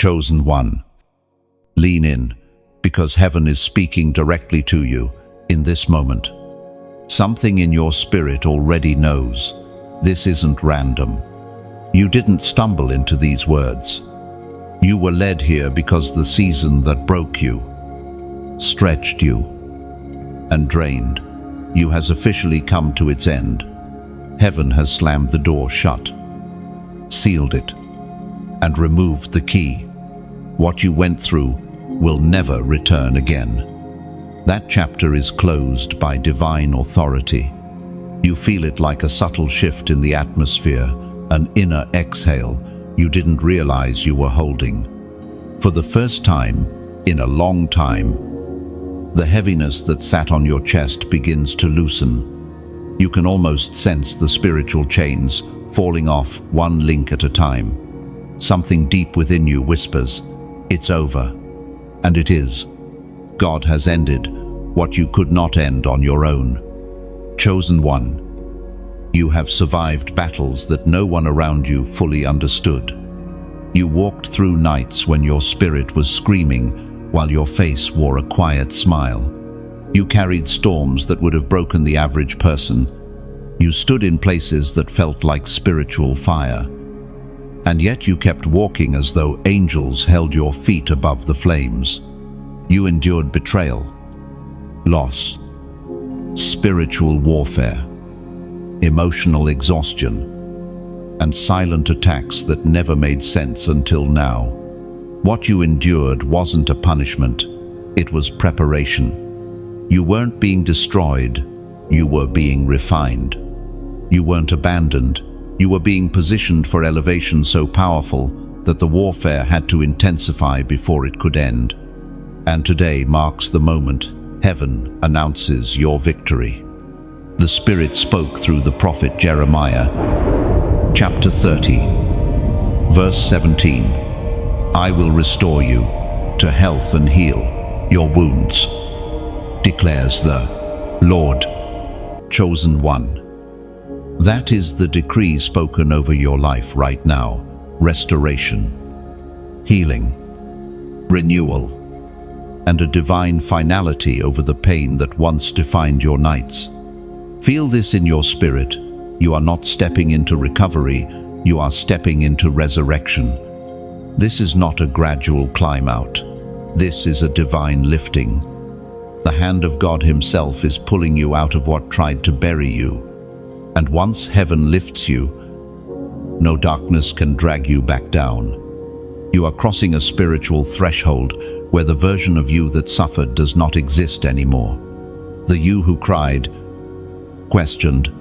chosen one. Lean in, because heaven is speaking directly to you in this moment. Something in your spirit already knows. This isn't random. You didn't stumble into these words. You were led here because the season that broke you, stretched you, and drained you has officially come to its end. Heaven has slammed the door shut, sealed it, and removed the key. What you went through will never return again. That chapter is closed by divine authority. You feel it like a subtle shift in the atmosphere, an inner exhale you didn't realize you were holding. For the first time in a long time, the heaviness that sat on your chest begins to loosen. You can almost sense the spiritual chains falling off one link at a time. Something deep within you whispers, "It's over." And it is. God has ended what you could not end on your own. Chosen one, you have survived battles that no one around you fully understood. You walked through nights when your spirit was screaming while your face wore a quiet smile. You carried storms that would have broken the average person. You stood in places that felt like spiritual fire. And yet you kept walking as though angels held your feet above the flames. You endured betrayal, loss, spiritual warfare, emotional exhaustion, and silent attacks that never made sense until now. What you endured wasn't a punishment, it was preparation. You weren't being destroyed, you were being refined. You weren't abandoned, you were being positioned for elevation so powerful that the warfare had to intensify before it could end. And today marks the moment heaven announces your victory. The Spirit spoke through the prophet Jeremiah, chapter 30, verse 17. I will restore you to health and heal your wounds, declares the Lord. Chosen one. That is the decree spoken over your life right now. Restoration, healing, renewal, and a divine finality over the pain that once defined your nights. Feel this in your spirit. You are not stepping into recovery, you are stepping into resurrection. This is not a gradual climb out. This is a divine lifting. The hand of God Himself is pulling you out of what tried to bury you. And once heaven lifts you, no darkness can drag you back down. You are crossing a spiritual threshold where the version of you that suffered does not exist anymore. The you who cried, questioned,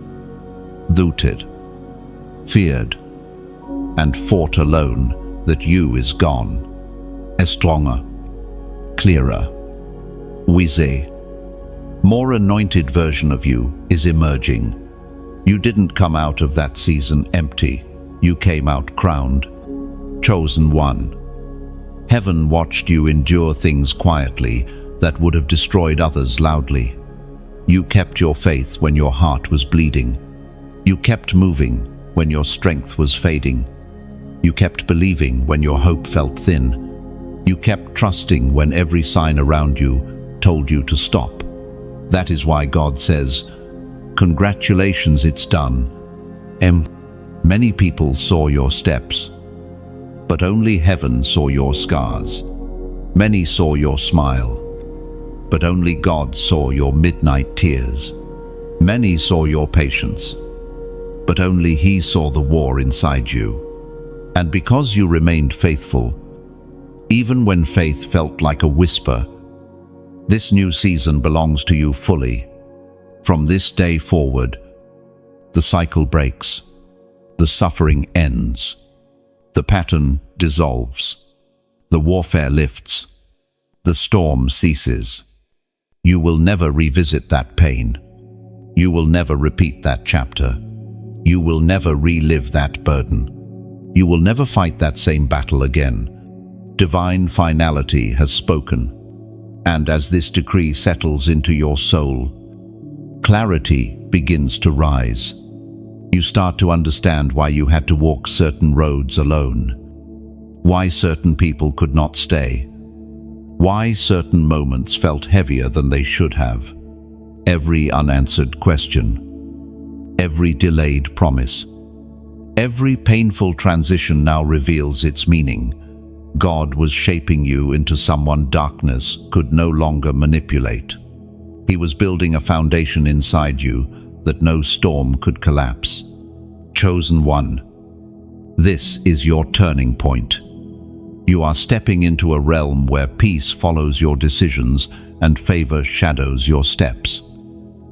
doubted, feared, and fought alone, that you is gone. A stronger, clearer, wiser, more anointed version of you is emerging. You didn't come out of that season empty. You came out crowned, chosen one. Heaven watched you endure things quietly that would have destroyed others loudly. You kept your faith when your heart was bleeding. You kept moving when your strength was fading. You kept believing when your hope felt thin. You kept trusting when every sign around you told you to stop. That is why God says, congratulations, it's done. Many people saw your steps, but only heaven saw your scars. Many saw your smile, but only God saw your midnight tears. Many saw your patience, but only He saw the war inside you. And because you remained faithful, even when faith felt like a whisper, this new season belongs to you fully. From this day forward, the cycle breaks, the suffering ends, the pattern dissolves, the warfare lifts, the storm ceases. You will never revisit that pain. You will never repeat that chapter. You will never relive that burden. You will never fight that same battle again. Divine finality has spoken. And as this decree settles into your soul, clarity begins to rise. You start to understand why you had to walk certain roads alone, Why certain people could not stay. Why certain moments felt heavier than they should have. Every unanswered question. Every delayed promise. Every painful transition now reveals its meaning. God was shaping you into someone darkness could no longer manipulate. He was building a foundation inside you that no storm could collapse. Chosen one. This is your turning point. You are stepping into a realm where peace follows your decisions and favor shadows your steps.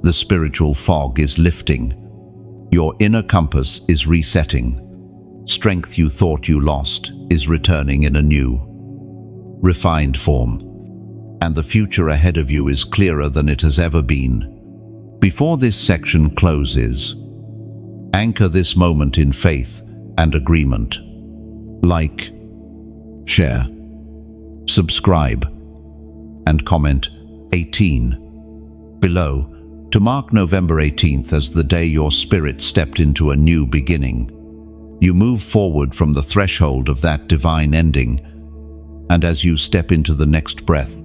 The spiritual fog is lifting. Your inner compass is resetting. Strength you thought you lost is returning in a new, refined form. And the future ahead of you is clearer than it has ever been. Before this section closes, anchor this moment in faith and agreement. Like, share, subscribe, and comment 18 below to mark November 18th as the day your spirit stepped into a new beginning. You move forward from the threshold of that divine ending, and as you step into the next breath,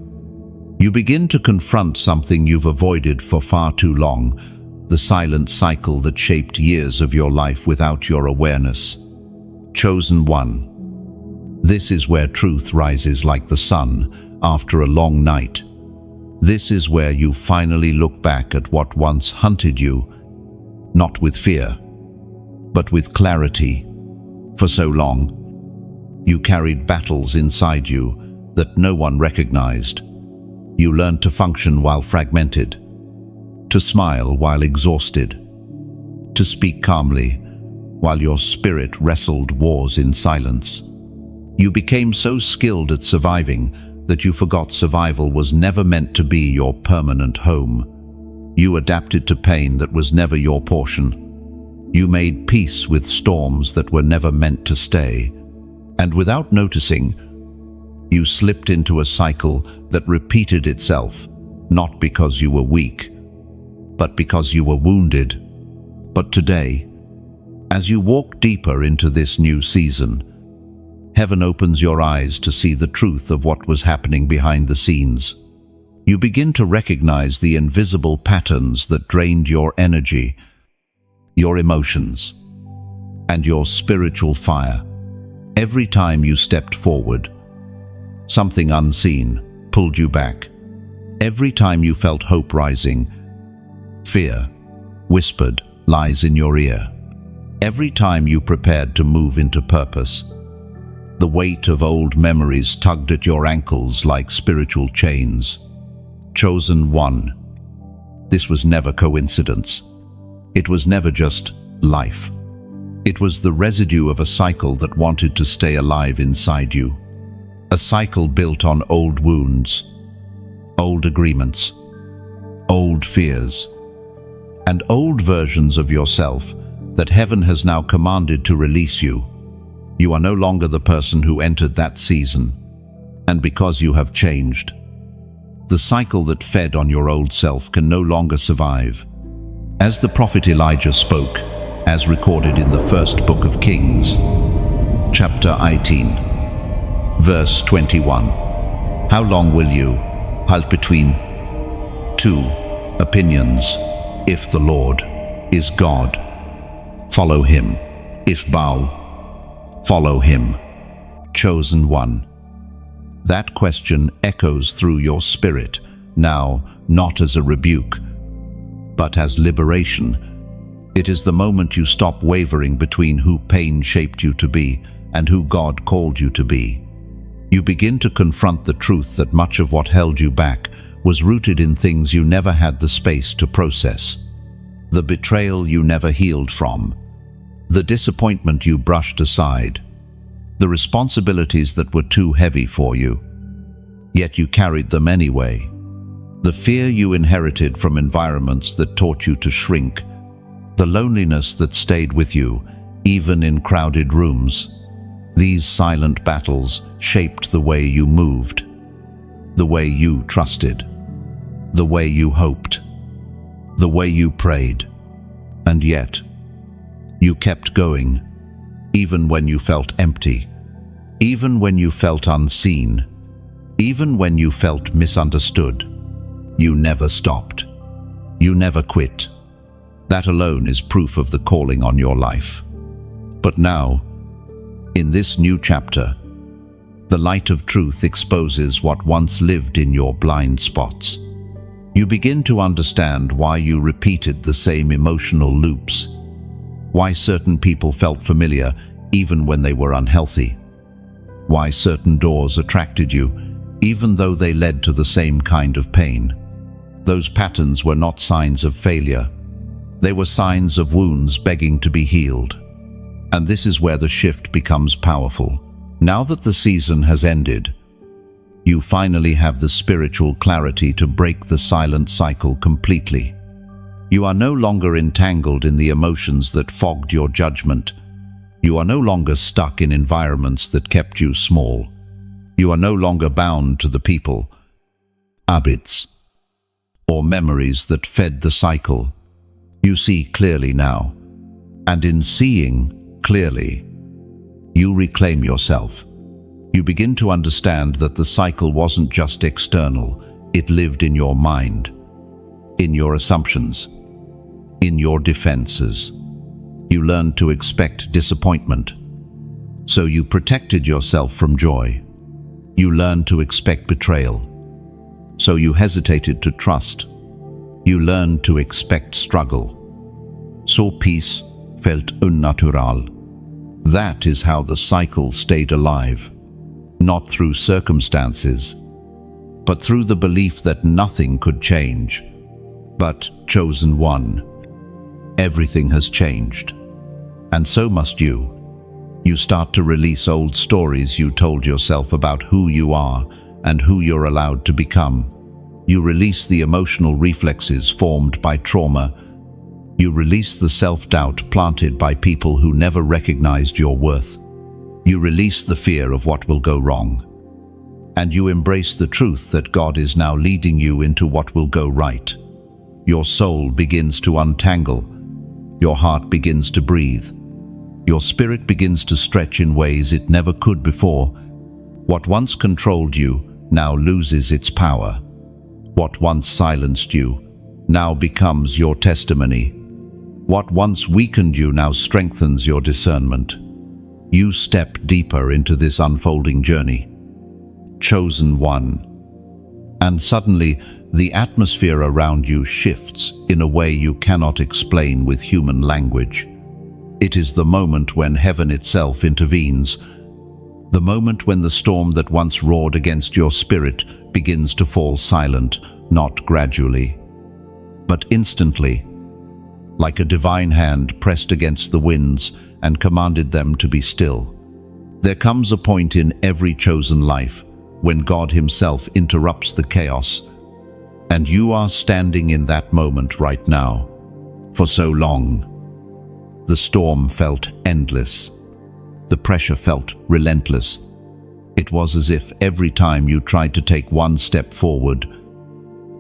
you begin to confront something you've avoided for far too long, the silent cycle that shaped years of your life without your awareness. Chosen one. This is where truth rises like the sun after a long night. This is where you finally look back at what once hunted you, not with fear, but with clarity. For so long, you carried battles inside you that no one recognized. You learned to function while fragmented, to smile while exhausted, to speak calmly while your spirit wrestled wars in silence. You became so skilled at surviving that you forgot survival was never meant to be your permanent home. You adapted to pain that was never your portion. You made peace with storms that were never meant to stay. And without noticing, you slipped into a cycle that repeated itself, not because you were weak, but because you were wounded. But today, as you walk deeper into this new season, heaven opens your eyes to see the truth of what was happening behind the scenes. You begin to recognize the invisible patterns that drained your energy, your emotions, and your spiritual fire. Every time you stepped forward, something unseen pulled you back. Every time you felt hope rising, fear whispered lies in your ear. Every time you prepared to move into purpose, the weight of old memories tugged at your ankles like spiritual chains. Chosen one. This was never coincidence. It was never just life. It was the residue of a cycle that wanted to stay alive inside you. A cycle built on old wounds, old agreements, old fears, and old versions of yourself that heaven has now commanded to release you. You are no longer the person who entered that season, and because you have changed, the cycle that fed on your old self can no longer survive. As the prophet Elijah spoke, as recorded in the first book of Kings, chapter 18, verse 21, how long will you halt between two opinions? If the Lord is God, follow him. If Baal, follow him. Chosen one. That question echoes through your spirit, now not as a rebuke, but as liberation. It is the moment you stop wavering between who pain shaped you to be and who God called you to be. You begin to confront the truth that much of what held you back was rooted in things you never had the space to process. The betrayal you never healed from, the disappointment you brushed aside, the responsibilities that were too heavy for you, yet you carried them anyway, the fear you inherited from environments that taught you to shrink, the loneliness that stayed with you, even in crowded rooms. These silent battles shaped the way you moved, the way you trusted, the way you hoped, the way you prayed, and yet, you kept going, even when you felt empty. Even when you felt unseen, even when you felt misunderstood, you never stopped. You never quit. That alone is proof of the calling on your life. But now, in this new chapter, the light of truth exposes what once lived in your blind spots. You begin to understand why you repeated the same emotional loops, why certain people felt familiar even when they were unhealthy, why certain doors attracted you even though they led to the same kind of pain. Those patterns were not signs of failure. They were signs of wounds begging to be healed. And this is where the shift becomes powerful. Now that the season has ended, you finally have the spiritual clarity to break the silent cycle completely. You are no longer entangled in the emotions that fogged your judgment. You are no longer stuck in environments that kept you small. You are no longer bound to the people, habits, or memories that fed the cycle. You see clearly now, and in seeing clearly, you reclaim yourself. You begin to understand that the cycle wasn't just external, it lived in your mind, in your assumptions, in your defenses. You learned to expect disappointment, so you protected yourself from joy. You learned to expect betrayal, so you hesitated to trust. You learned to expect struggle, so peace felt unnatural. That is how the cycle stayed alive, not through circumstances, but through the belief that nothing could change. But, chosen one, everything has changed, and so must you. You start to release old stories you told yourself about who you are and who you're allowed to become. You release the emotional reflexes formed by trauma. You release the self-doubt planted by people who never recognized your worth. You release the fear of what will go wrong. And you embrace the truth that God is now leading you into what will go right. Your soul begins to untangle. Your heart begins to breathe. Your spirit begins to stretch in ways it never could before. What once controlled you now loses its power. What once silenced you now becomes your testimony. What once weakened you now strengthens your discernment. You step deeper into this unfolding journey. Chosen one. And suddenly, the atmosphere around you shifts in a way you cannot explain with human language. It is the moment when heaven itself intervenes, the moment when the storm that once roared against your spirit begins to fall silent, not gradually, but instantly, like a divine hand pressed against the winds and commanded them to be still. There comes a point in every chosen life when God Himself interrupts the chaos, and you are standing in that moment right now. For so long, the storm felt endless. The pressure felt relentless. It was as if every time you tried to take one step forward,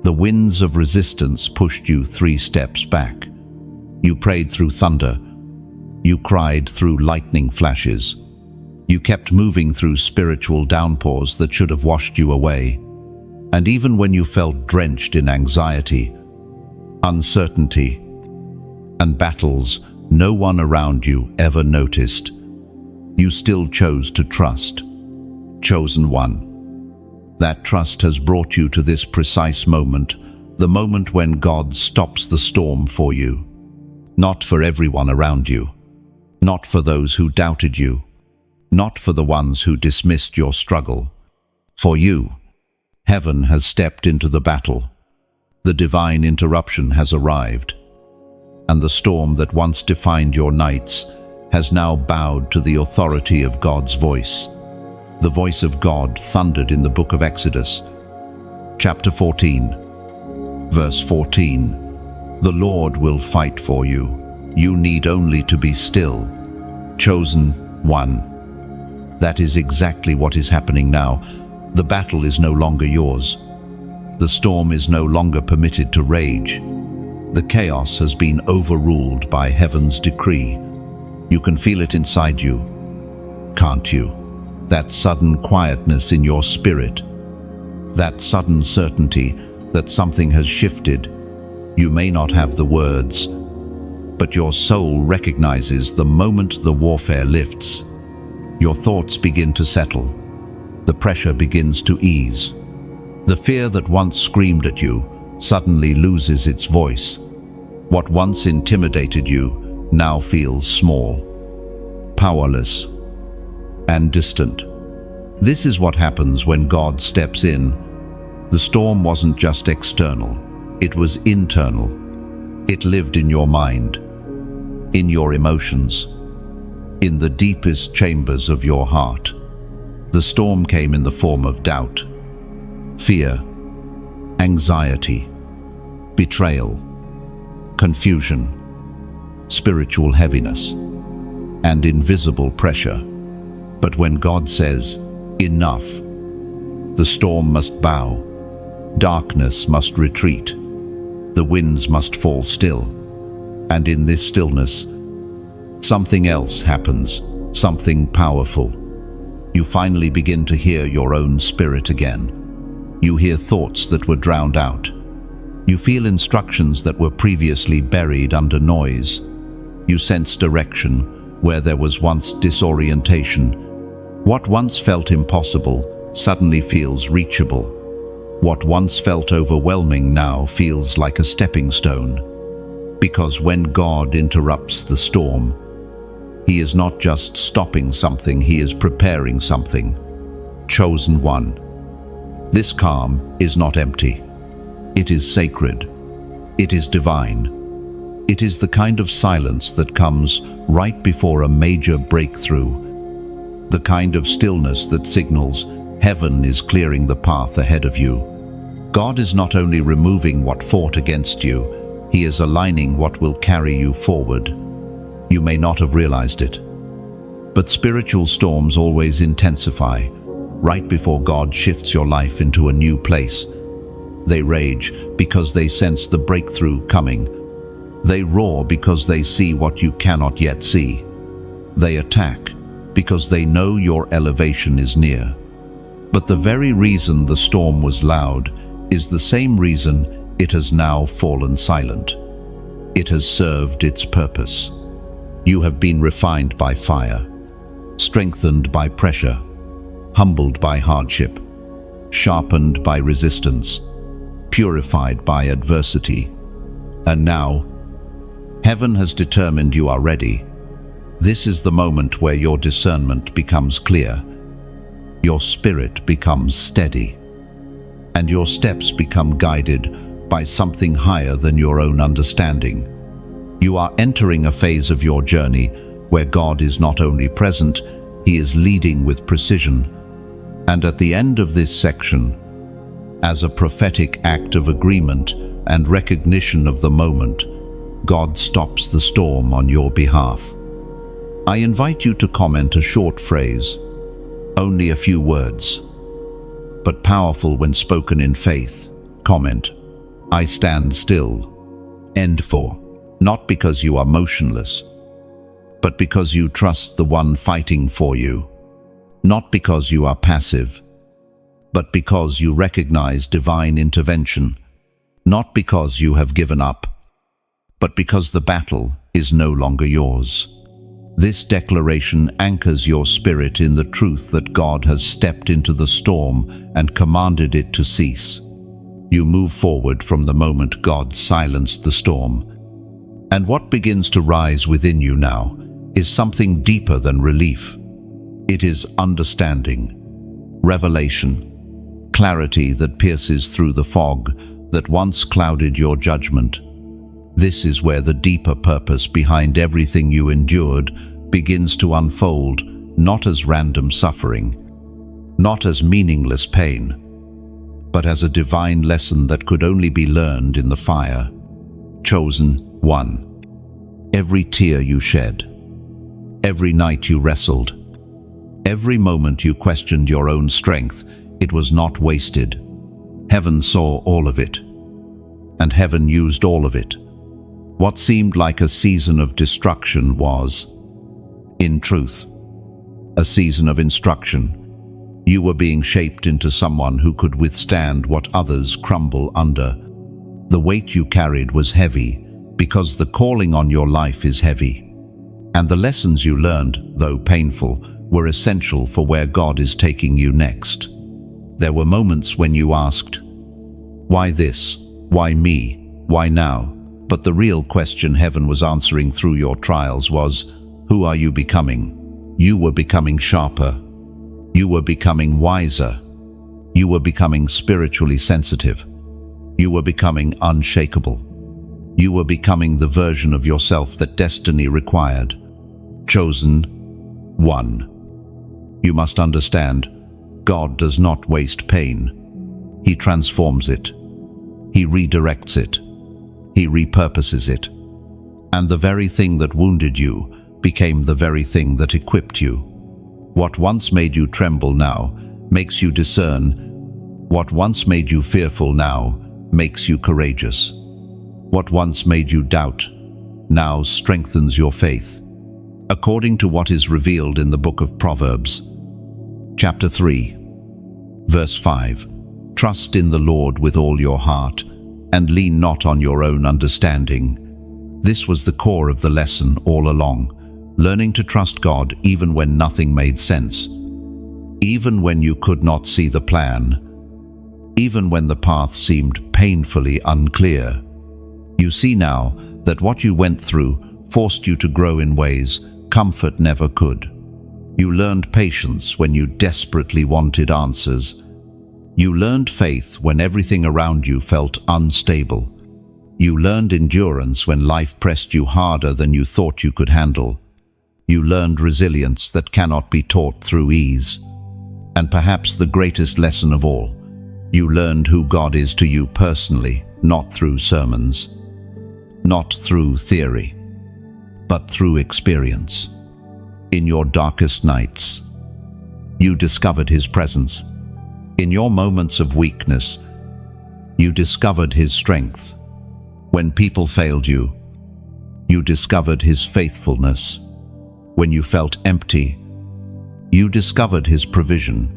the winds of resistance pushed you 3 steps back. You prayed through thunder. You cried through lightning flashes. You kept moving through spiritual downpours that should have washed you away. And even when you felt drenched in anxiety, uncertainty, and battles no one around you ever noticed, you still chose to trust. Chosen one. That trust has brought you to this precise moment, the moment when God stops the storm for you. Not for everyone around you. Not for those who doubted you. Not for the ones who dismissed your struggle. For you, heaven has stepped into the battle. The divine interruption has arrived. And the storm that once defined your nights has now bowed to the authority of God's voice. The voice of God thundered in the book of Exodus, chapter 14, verse 14. The Lord will fight for you. You need only to be still. Chosen one. That is exactly what is happening now. The battle is no longer yours. The storm is no longer permitted to rage. The chaos has been overruled by heaven's decree. You can feel it inside you, can't you? that sudden quietness in your spirit, that sudden certainty that something has shifted. You may not have the words, but your soul recognizes the moment the warfare lifts. Your thoughts begin to settle. The pressure begins to ease. The fear that once screamed at you suddenly loses its voice. What once intimidated you now feels small, powerless, and distant. This is what happens when God steps in. The storm wasn't just external, it was internal. It lived in your mind, in your emotions, in the deepest chambers of your heart. The storm came in the form of doubt, fear, anxiety, betrayal, confusion, spiritual heaviness, and invisible pressure. But when God says, "Enough," the storm must bow, darkness must retreat, the winds must fall still, and in this stillness, something else happens, something powerful. You finally begin to hear your own spirit again. You hear thoughts that were drowned out. You feel instructions that were previously buried under noise. You sense direction where there was once disorientation. What once felt impossible suddenly feels reachable. What once felt overwhelming now feels like a stepping stone. Because when God interrupts the storm, He is not just stopping something, He is preparing something. Chosen one. This calm is not empty. It is sacred. It is divine. It is the kind of silence that comes right before a major breakthrough. The kind of stillness that signals heaven is clearing the path ahead of you. God is not only removing what fought against you, He is aligning what will carry you forward. You may not have realized it, but spiritual storms always intensify right before God shifts your life into a new place. They rage because they sense the breakthrough coming. They roar because they see what you cannot yet see. They attack because they know your elevation is near. But the very reason the storm was loud is the same reason it has now fallen silent. It has served its purpose. You have been refined by fire, strengthened by pressure, humbled by hardship, sharpened by resistance, purified by adversity. And now, heaven has determined you are ready. This is the moment where your discernment becomes clear, your spirit becomes steady, and your steps become guided by something higher than your own understanding. You are entering a phase of your journey where God is not only present, He is leading with precision. And at the end of this section, as a prophetic act of agreement and recognition of the moment, God stops the storm on your behalf. I invite you to comment a short phrase, only a few words, but powerful when spoken in faith. Comment, "I stand still." End 4. Not because you are motionless, but because you trust the one fighting for you. Not because you are passive, but because you recognize divine intervention. Not because you have given up, but because the battle is no longer yours. This declaration anchors your spirit in the truth that God has stepped into the storm and commanded it to cease. You move forward from the moment God silenced the storm. And what begins to rise within you now is something deeper than relief. It is understanding, revelation, clarity that pierces through the fog that once clouded your judgment. This is where the deeper purpose behind everything you endured begins to unfold, not as random suffering, not as meaningless pain, but as a divine lesson that could only be learned in the fire. Chosen one. Every tear you shed, every night you wrestled, every moment you questioned your own strength, it was not wasted. Heaven saw all of it, and heaven used all of it. What seemed like a season of destruction was, in truth, a season of instruction. You were being shaped into someone who could withstand what others crumble under. The weight you carried was heavy, because the calling on your life is heavy. And the lessons you learned, though painful, were essential for where God is taking you next. There were moments when you asked, "Why this? Why me? Why now?" But the real question heaven was answering through your trials was, who are you becoming? You were becoming sharper. You were becoming wiser. You were becoming spiritually sensitive. You were becoming unshakable. You were becoming the version of yourself that destiny required. Chosen one. You must understand, God does not waste pain. He transforms it. He redirects it. He repurposes it. And the very thing that wounded you became the very thing that equipped you. What once made you tremble now makes you discern. What once made you fearful now makes you courageous. What once made you doubt now strengthens your faith. According to what is revealed in the book of Proverbs, chapter 3, verse 5, "Trust in the Lord with all your heart, and lean not on your own understanding." This was the core of the lesson all along, learning to trust God even when nothing made sense, even when you could not see the plan, even when the path seemed painfully unclear. You see now that what you went through forced you to grow in ways comfort never could. You learned patience when you desperately wanted answers. You learned faith when everything around you felt unstable. You learned endurance when life pressed you harder than you thought you could handle. You learned resilience that cannot be taught through ease. And perhaps the greatest lesson of all, you learned who God is to you personally, not through sermons, not through theory, but through experience. In your darkest nights, you discovered His presence. In your moments of weakness, you discovered His strength. When people failed you, you discovered His faithfulness. When you felt empty, you discovered His provision.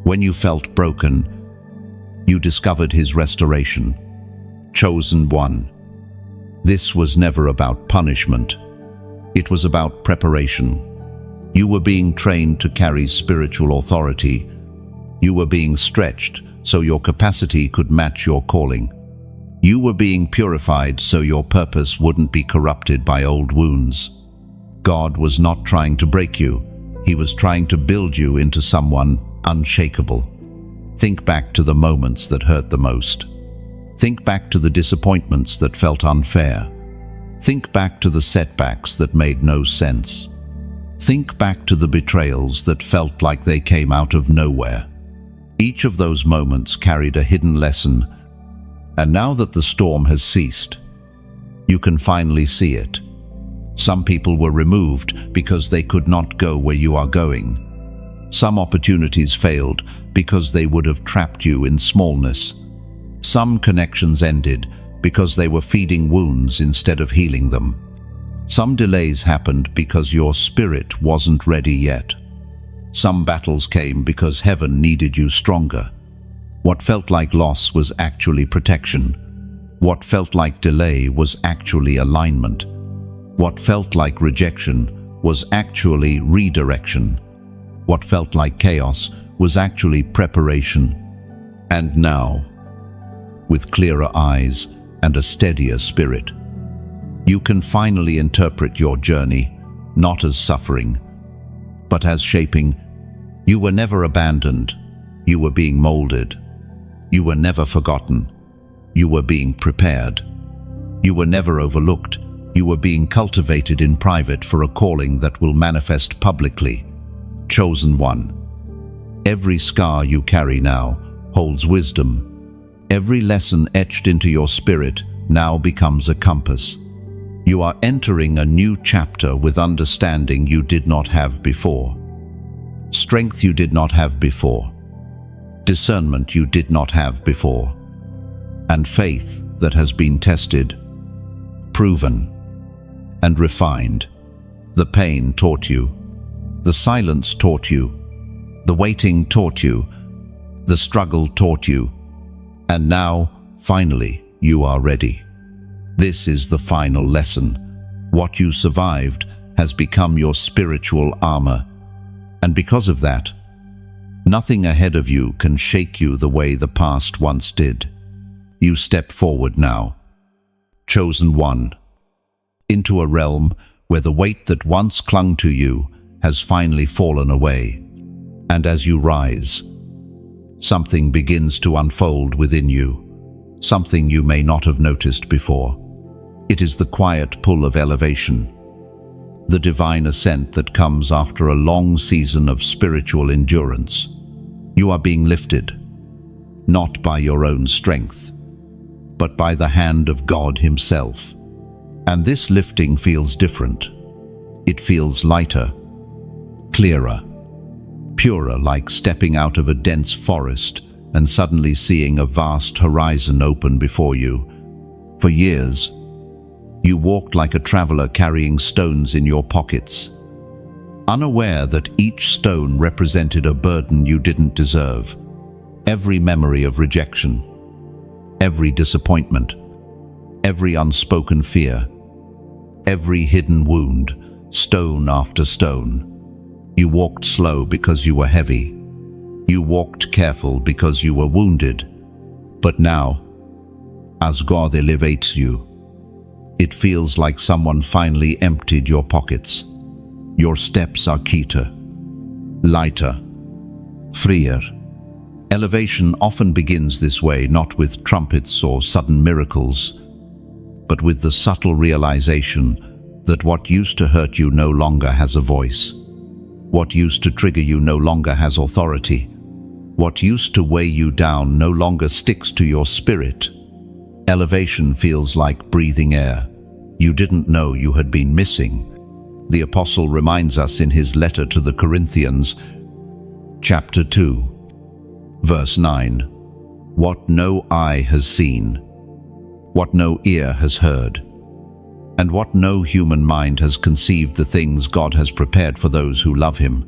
When you felt broken, you discovered His restoration. Chosen one. This was never about punishment. It was about preparation. You were being trained to carry spiritual authority. You were being stretched so your capacity could match your calling. You were being purified so your purpose wouldn't be corrupted by old wounds. God was not trying to break you. He was trying to build you into someone unshakable. Think back to the moments that hurt the most. Think back to the disappointments that felt unfair. Think back to the setbacks that made no sense. Think back to the betrayals that felt like they came out of nowhere. Each of those moments carried a hidden lesson, and now that the storm has ceased, you can finally see it. Some people were removed because they could not go where you are going. Some opportunities failed because they would have trapped you in smallness. Some connections ended because they were feeding wounds instead of healing them. Some delays happened because your spirit wasn't ready yet. Some battles came because heaven needed you stronger. What felt like loss was actually protection. What felt like delay was actually alignment. What felt like rejection was actually redirection. What felt like chaos was actually preparation. And now, with clearer eyes and a steadier spirit, you can finally interpret your journey, not as suffering, but as shaping. You were never abandoned. You were being molded. You were never forgotten. You were being prepared. You were never overlooked. You were being cultivated in private for a calling that will manifest publicly. Chosen one. Every scar you carry now holds wisdom. Every lesson etched into your spirit now becomes a compass. You are entering a new chapter with understanding you did not have before, strength you did not have before, discernment you did not have before, and faith that has been tested, proven, and refined. The pain taught you. The silence taught you. The waiting taught you, the struggle taught you, and now, finally, you are ready. This is the final lesson. What you survived has become your spiritual armor, and because of that, nothing ahead of you can shake you the way the past once did. You step forward now, chosen one, into a realm where the weight that once clung to you has finally fallen away. And as you rise, something begins to unfold within you, something you may not have noticed before. It is the quiet pull of elevation, the divine ascent that comes after a long season of spiritual endurance. You are being lifted, not by your own strength, but by the hand of God Himself. And this lifting feels different. It feels lighter, clearer, purer, like stepping out of a dense forest and suddenly seeing a vast horizon open before you. For years, you walked like a traveler carrying stones in your pockets, unaware that each stone represented a burden you didn't deserve. Every memory of rejection, every disappointment, every unspoken fear, every hidden wound, stone after stone. You walked slow because you were heavy. You walked careful because you were wounded. But now, as God elevates you, it feels like someone finally emptied your pockets. Your steps are quieter, lighter, freer. Elevation often begins this way, not with trumpets or sudden miracles, but with the subtle realization that what used to hurt you no longer has a voice. What used to trigger you no longer has authority. What used to weigh you down no longer sticks to your spirit. Elevation feels like breathing air you didn't know you had been missing. The Apostle reminds us in his letter to the Corinthians, chapter 2, verse 9, "What no eye has seen, what no ear has heard, and what no human mind has conceived, the things God has prepared for those who love Him."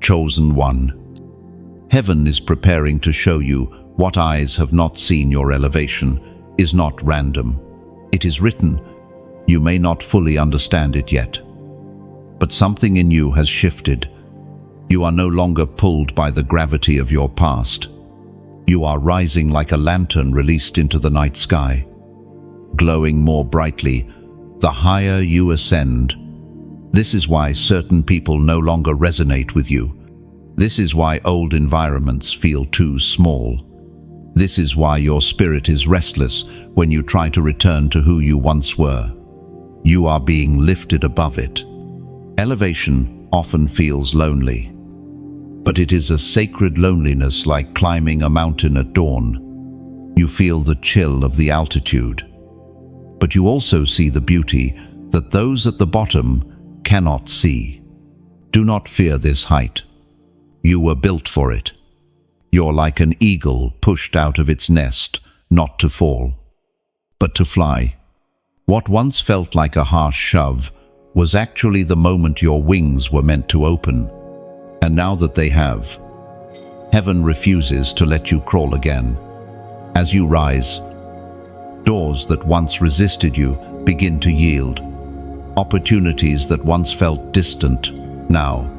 Chosen one. Heaven is preparing to show you what eyes have not seen. Your elevation is not random. It is written. You may not fully understand it yet, but something in you has shifted. You are no longer pulled by the gravity of your past. You are rising like a lantern released into the night sky, glowing more brightly the higher you ascend. This is why certain people no longer resonate with you. This is why old environments feel too small. This is why your spirit is restless when you try to return to who you once were. You are being lifted above it. Elevation often feels lonely, but it is a sacred loneliness, like climbing a mountain at dawn. You feel the chill of the altitude, but you also see the beauty that those at the bottom cannot see. Do not fear this height. You were built for it. You're like an eagle pushed out of its nest, not to fall, but to fly. What once felt like a harsh shove was actually the moment your wings were meant to open. And now that they have, heaven refuses to let you crawl again. As you rise, doors that once resisted you begin to yield. Opportunities that once felt distant now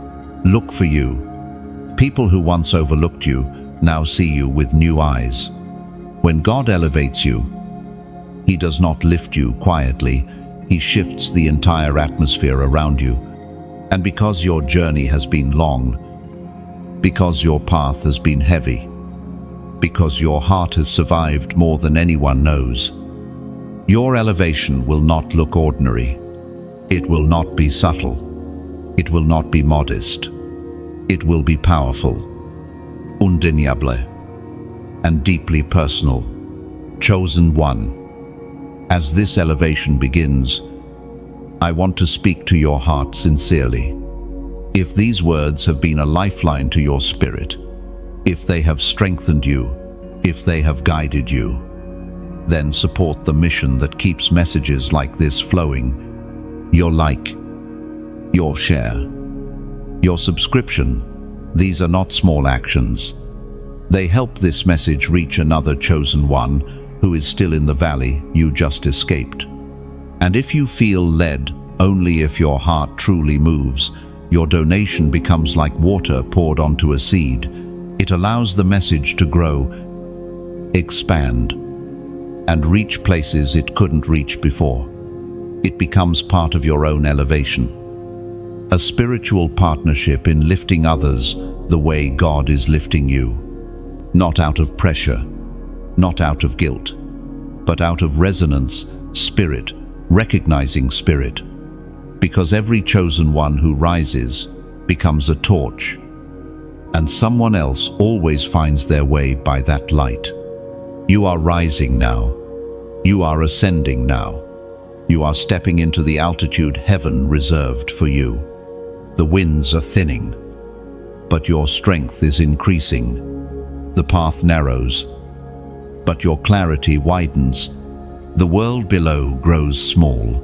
look for you. People who once overlooked you now see you with new eyes. When God elevates you, He does not lift you quietly. He shifts the entire atmosphere around you. And because your journey has been long, because your path has been heavy, because your heart has survived more than anyone knows, your elevation will not look ordinary. It will not be subtle. It will not be modest. It will be powerful, undeniable, and deeply personal. Chosen one. As this elevation begins, I want to speak to your heart sincerely. If these words have been a lifeline to your spirit, if they have strengthened you, if they have guided you, then support the mission that keeps messages like this flowing. Your like, your share, your subscription. These are not small actions. They help this message reach another chosen one who is still in the valley you just escaped. And if you feel led, only if your heart truly moves, your donation becomes like water poured onto a seed. It allows the message to grow, expand, and reach places it couldn't reach before. It becomes part of your own elevation. A spiritual partnership in lifting others the way God is lifting you. Not out of pressure, not out of guilt, but out of resonance, spirit, recognizing spirit. Because every chosen one who rises becomes a torch, and someone else always finds their way by that light. You are rising now. You are ascending now. You are stepping into the altitude heaven reserved for you. The winds are thinning, but your strength is increasing. The path narrows, but your clarity widens. The world below grows small,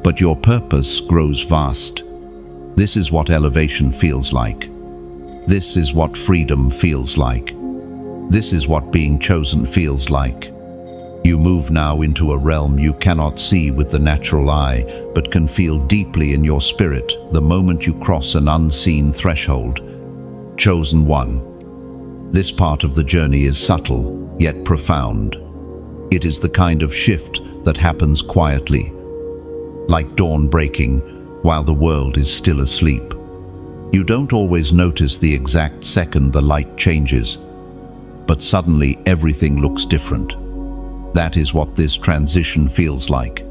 but your purpose grows vast. This is what elevation feels like. This is what freedom feels like. This is what being chosen feels like. You move now into a realm you cannot see with the natural eye, but can feel deeply in your spirit the moment you cross an unseen threshold. Chosen one. This part of the journey is subtle, yet profound. It is the kind of shift that happens quietly, like dawn breaking while the world is still asleep. You don't always notice the exact second the light changes, but suddenly everything looks different. That is what this transition feels like.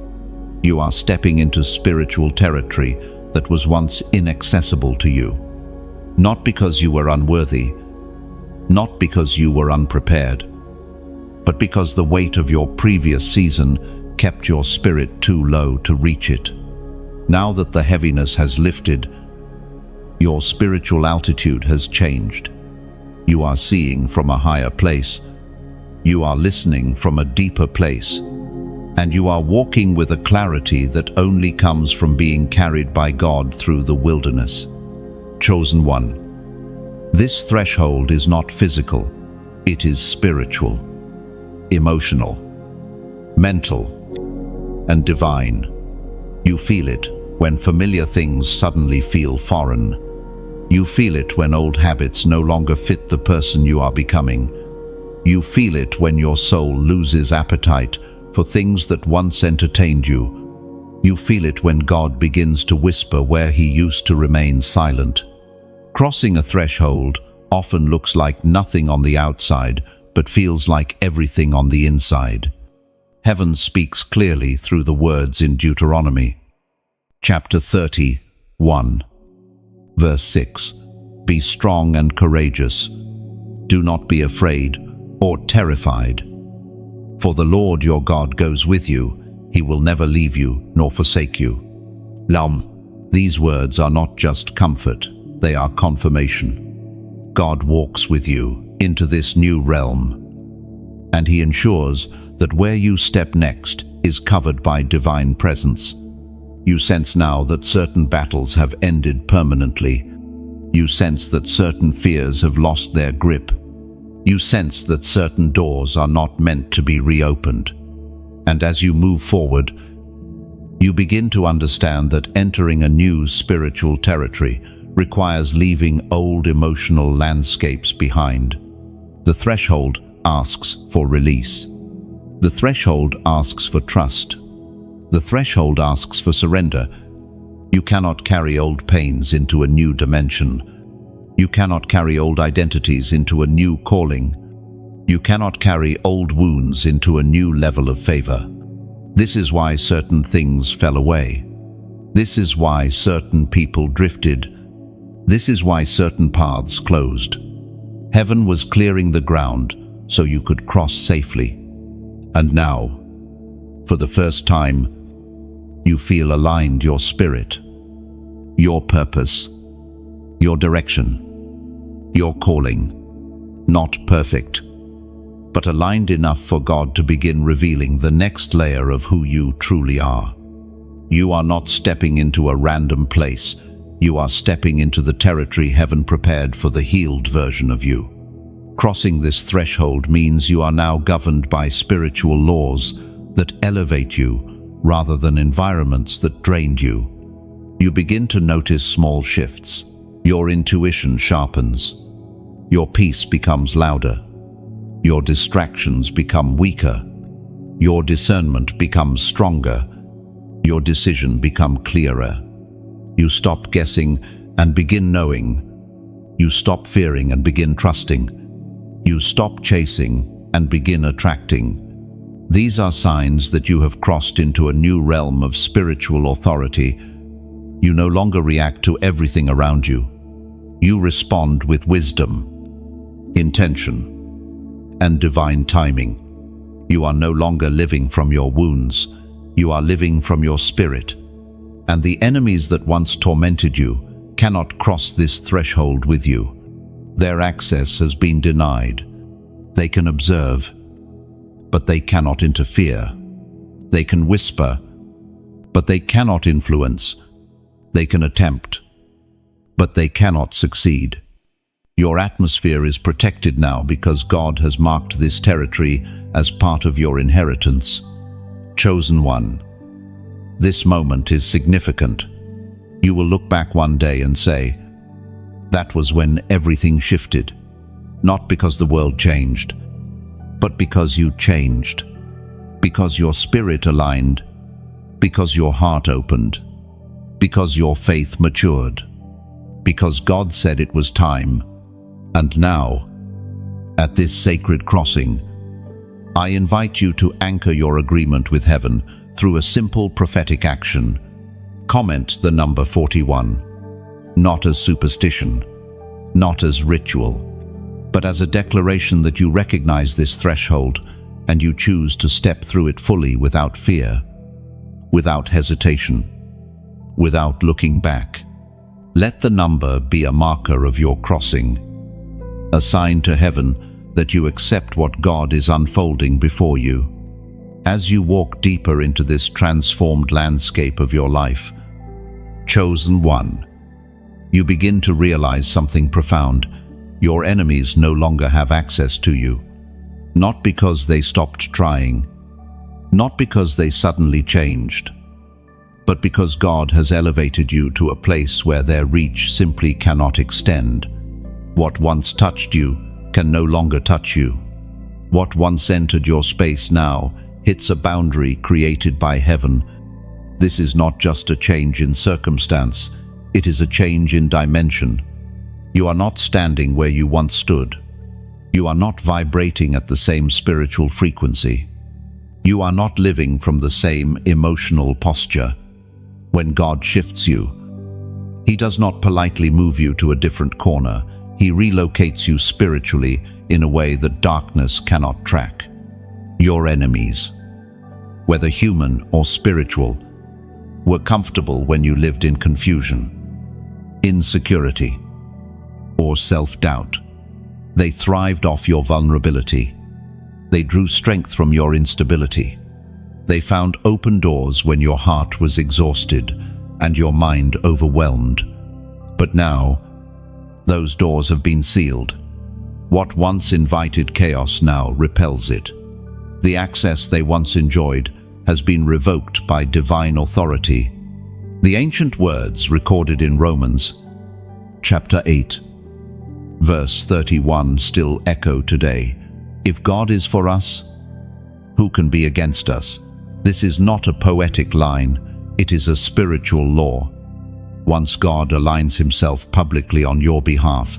You are stepping into spiritual territory that was once inaccessible to you. Not because you were unworthy, not because you were unprepared, but because the weight of your previous season kept your spirit too low to reach it. Now that the heaviness has lifted, your spiritual altitude has changed. You are seeing from a higher place. You are listening from a deeper place. And you are walking with a clarity that only comes from being carried by God through the wilderness. Chosen one. This threshold is not physical. It is spiritual, emotional, mental, and divine. You feel it when familiar things suddenly feel foreign. You feel it when old habits no longer fit the person you are becoming. You feel it when your soul loses appetite for things that once entertained you. You feel it when God begins to whisper where he used to remain silent. Crossing a threshold often looks like nothing on the outside, but feels like everything on the inside. Heaven speaks clearly through the words in Deuteronomy. Chapter 31, verse 6. Be strong and courageous. Do not be afraid or terrified. For the Lord your God goes with you. He will never leave you nor forsake you. These words are not just comfort, they are confirmation. God walks with you into this new realm, and he ensures that where you step next is covered by divine presence. You sense now that certain battles have ended permanently. You sense that certain fears have lost their grip. You sense that certain doors are not meant to be reopened. And as you move forward, you begin to understand that entering a new spiritual territory requires leaving old emotional landscapes behind. The threshold asks for release. The threshold asks for trust. The threshold asks for surrender. You cannot carry old pains into a new dimension. You cannot carry old identities into a new calling. You cannot carry old wounds into a new level of favor. This is why certain things fell away. This is why certain people drifted. This is why certain paths closed. Heaven was clearing the ground so you could cross safely. And now, for the first time, you feel aligned your spirit, your purpose, your direction, your calling. Not perfect, but aligned enough for God to begin revealing the next layer of who you truly are. You are not stepping into a random place. You are stepping into the territory heaven prepared for the healed version of you. Crossing this threshold means you are now governed by spiritual laws that elevate you rather than environments that drained you. You begin to notice small shifts. Your intuition sharpens. Your peace becomes louder. Your distractions become weaker. Your discernment becomes stronger. Your decision becomes clearer. You stop guessing and begin knowing. You stop fearing and begin trusting. You stop chasing and begin attracting. These are signs that you have crossed into a new realm of spiritual authority. You no longer react to everything around you. You respond with wisdom, intention, and divine timing. You are no longer living from your wounds. You are living from your spirit. And the enemies that once tormented you cannot cross this threshold with you. Their access has been denied. They can observe, but they cannot interfere. They can whisper, but they cannot influence. They can attempt, but they cannot succeed. Your atmosphere is protected now because God has marked this territory as part of your inheritance. Chosen one. This moment is significant. You will look back one day and say, that was when everything shifted. Not because the world changed, but because you changed. Because your spirit aligned. Because your heart opened. Because your faith matured. Because God said it was time. And now, at this sacred crossing, I invite you to anchor your agreement with heaven through a simple prophetic action. Comment the number 41, not as superstition, not as ritual, but as a declaration that you recognize this threshold and you choose to step through it fully without fear, without hesitation, without looking back. Let the number be a marker of your crossing, a sign to heaven that you accept what God is unfolding before you. As you walk deeper into this transformed landscape of your life, chosen one, you begin to realize something profound. Your enemies no longer have access to you. Not because they stopped trying, not because they suddenly changed, but because God has elevated you to a place where their reach simply cannot extend. What once touched you can no longer touch you. What once entered your space now hits a boundary created by heaven. This is not just a change in circumstance, it is a change in dimension. You are not standing where you once stood. You are not vibrating at the same spiritual frequency. You are not living from the same emotional posture. When God shifts you, He does not politely move you to a different corner. He relocates you spiritually in a way that darkness cannot track. Your enemies, whether human or spiritual, were comfortable when you lived in confusion, insecurity, or self-doubt. They thrived off your vulnerability. They drew strength from your instability. They found open doors when your heart was exhausted and your mind overwhelmed. But now, those doors have been sealed. What once invited chaos now repels it. The access they once enjoyed has been revoked by divine authority. The ancient words recorded in Romans, chapter 8, verse 31 still echo today. If God is for us, who can be against us? This is not a poetic line, it is a spiritual law. Once God aligns Himself publicly on your behalf,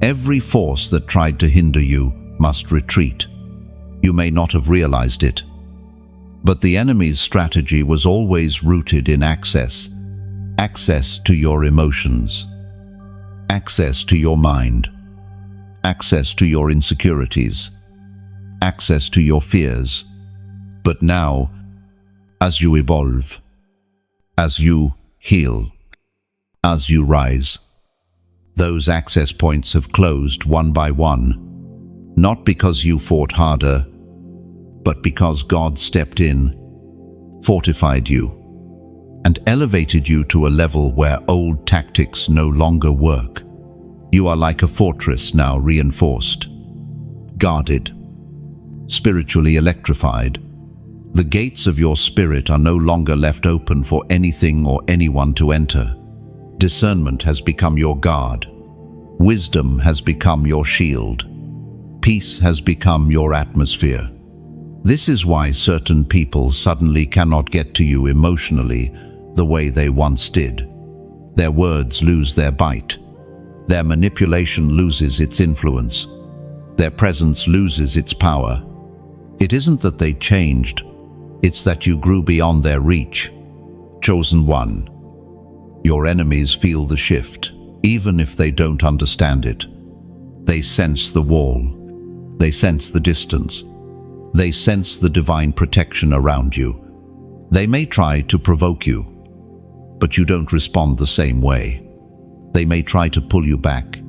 every force that tried to hinder you must retreat. You may not have realized it, but the enemy's strategy was always rooted in access. Access to your emotions, access to your mind, access to your insecurities, access to your fears. But now, as you evolve, as you heal, as you rise, those access points have closed one by one, not because you fought harder, but because God stepped in, fortified you, and elevated you to a level where old tactics no longer work. You are like a fortress now reinforced, guarded, spiritually electrified. The gates of your spirit are no longer left open for anything or anyone to enter. Discernment has become your guard. Wisdom has become your shield. Peace has become your atmosphere. This is why certain people suddenly cannot get to you emotionally the way they once did. Their words lose their bite. Their manipulation loses its influence. Their presence loses its power. It isn't that they changed, it's that you grew beyond their reach. Chosen one. Your enemies feel the shift, even if they don't understand it. They sense the wall. They sense the distance. They sense the divine protection around you. They may try to provoke you, but you don't respond the same way. They may try to pull you back,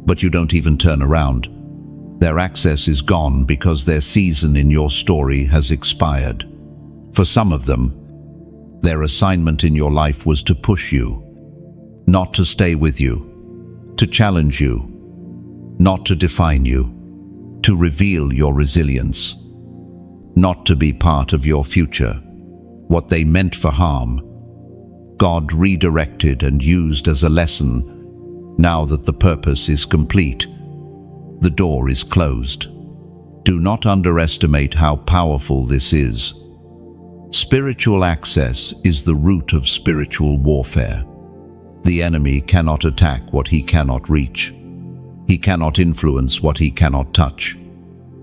but you don't even turn around. Their access is gone because their season in your story has expired. For some of them, their assignment in your life was to push you, not to stay with you, to challenge you, not to define you, to reveal your resilience, not to be part of your future. What they meant for harm, God redirected and used as a lesson. Now that the purpose is complete, the door is closed. Do not underestimate how powerful this is. Spiritual access is the root of spiritual warfare. The enemy cannot attack what he cannot reach. He cannot influence what he cannot touch.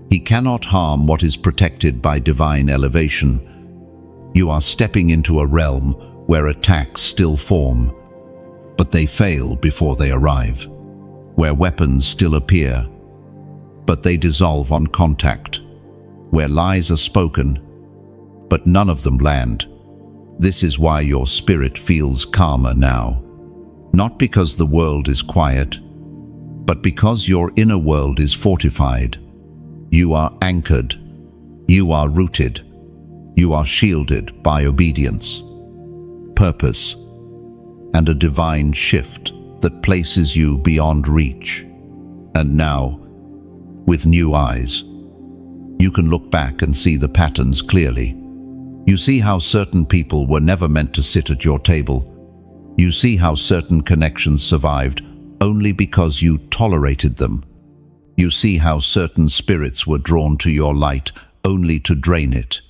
He cannot harm what is protected by divine elevation. You are stepping into a realm where attacks still form, but they fail before they arrive. Where weapons still appear, but they dissolve on contact. Where lies are spoken, but none of them land. This is why your spirit feels calmer now. Not because the world is quiet, but because your inner world is fortified. You are anchored. You are rooted. You are shielded by obedience, purpose, and a divine shift that places you beyond reach. And now, with new eyes, you can look back and see the patterns clearly. You see how certain people were never meant to sit at your table. You see how certain connections survived only because you tolerated them. You see how certain spirits were drawn to your light only to drain it.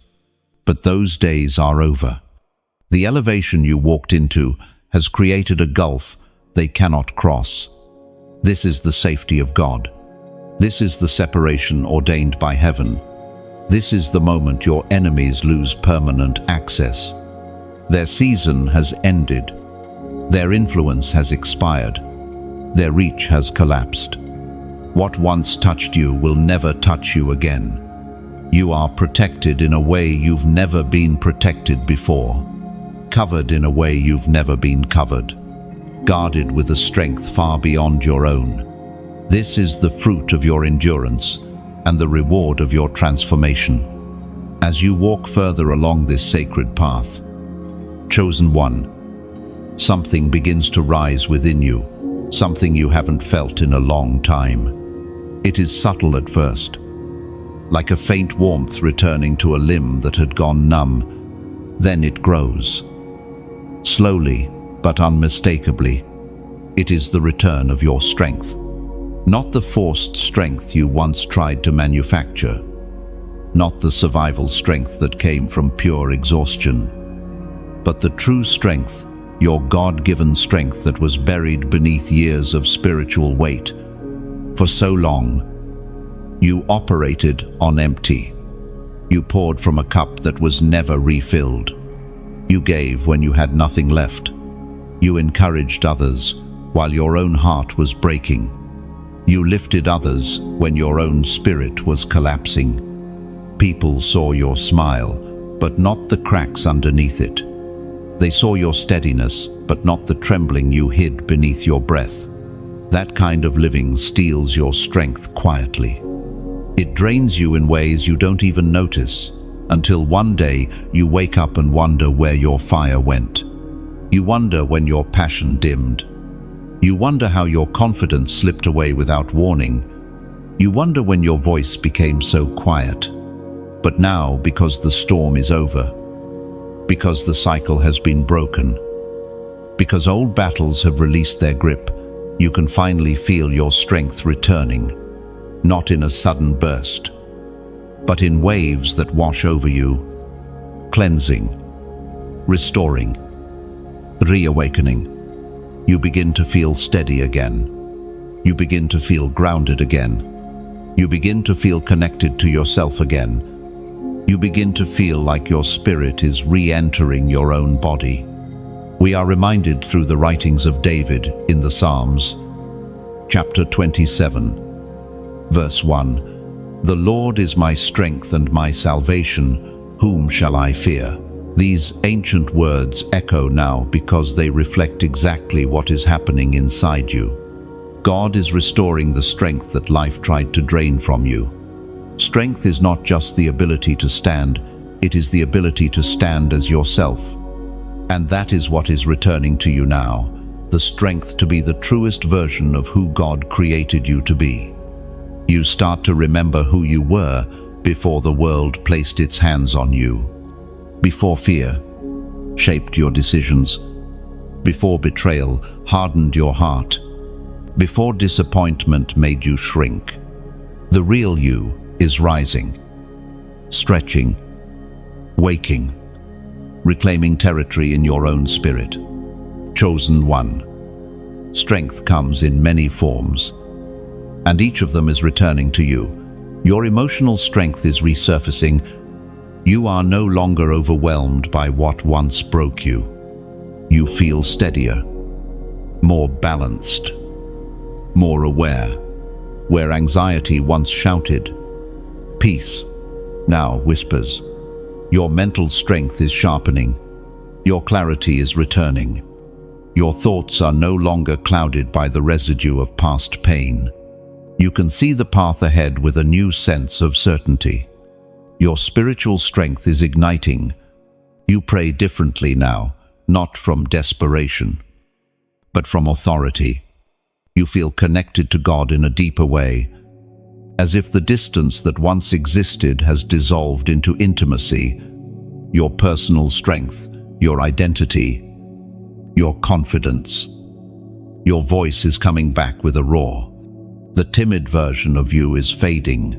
But those days are over. The elevation you walked into has created a gulf they cannot cross. This is the safety of God. This is the separation ordained by heaven. This is the moment your enemies lose permanent access. Their season has ended. Their influence has expired. Their reach has collapsed. What once touched you will never touch you again. You are protected in a way you've never been protected before. Covered in a way you've never been covered. Guarded with a strength far beyond your own. This is the fruit of your endurance and the reward of your transformation. As you walk further along this sacred path, chosen one, something begins to rise within you, something you haven't felt in a long time. It is subtle at first, like a faint warmth returning to a limb that had gone numb. Then it grows. Slowly, but unmistakably, it is the return of your strength. Not the forced strength you once tried to manufacture. Not the survival strength that came from pure exhaustion. But the true strength, your God-given strength that was buried beneath years of spiritual weight. For so long, you operated on empty. You poured from a cup that was never refilled. You gave when you had nothing left. You encouraged others while your own heart was breaking. You lifted others when your own spirit was collapsing. People saw your smile, but not the cracks underneath it. They saw your steadiness, but not the trembling you hid beneath your breath. That kind of living steals your strength quietly. It drains you in ways you don't even notice, until one day you wake up and wonder where your fire went. You wonder when your passion dimmed. You wonder how your confidence slipped away without warning. You wonder when your voice became so quiet. But now, because the storm is over, because the cycle has been broken, because old battles have released their grip, you can finally feel your strength returning, not in a sudden burst, but in waves that wash over you, cleansing, restoring, reawakening. You begin to feel steady again. You begin to feel grounded again. You begin to feel connected to yourself again. You begin to feel like your spirit is re-entering your own body. We are reminded through the writings of David in the Psalms, chapter 27, verse 1, "The Lord is my strength and my salvation, whom shall I fear?" These ancient words echo now because they reflect exactly what is happening inside you. God is restoring the strength that life tried to drain from you. Strength is not just the ability to stand, it is the ability to stand as yourself. And that is what is returning to you now, the strength to be the truest version of who God created you to be. You start to remember who you were before the world placed its hands on you, before fear shaped your decisions, before betrayal hardened your heart, before disappointment made you shrink. The real you is rising, stretching, waking, reclaiming territory in your own spirit. Chosen one. Strength comes in many forms, and each of them is returning to you. Your emotional strength is resurfacing. You are no longer overwhelmed by what once broke you. You feel steadier, more balanced, more aware. Where anxiety once shouted, peace now whispers. Your mental strength is sharpening. Your clarity is returning. Your thoughts are no longer clouded by the residue of past pain. You can see the path ahead with a new sense of certainty. Your spiritual strength is igniting. You pray differently now, not from desperation, but from authority. You feel connected to God in a deeper way, as if the distance that once existed has dissolved into intimacy. Your personal strength, your identity, your confidence. Your voice is coming back with a roar. The timid version of you is fading.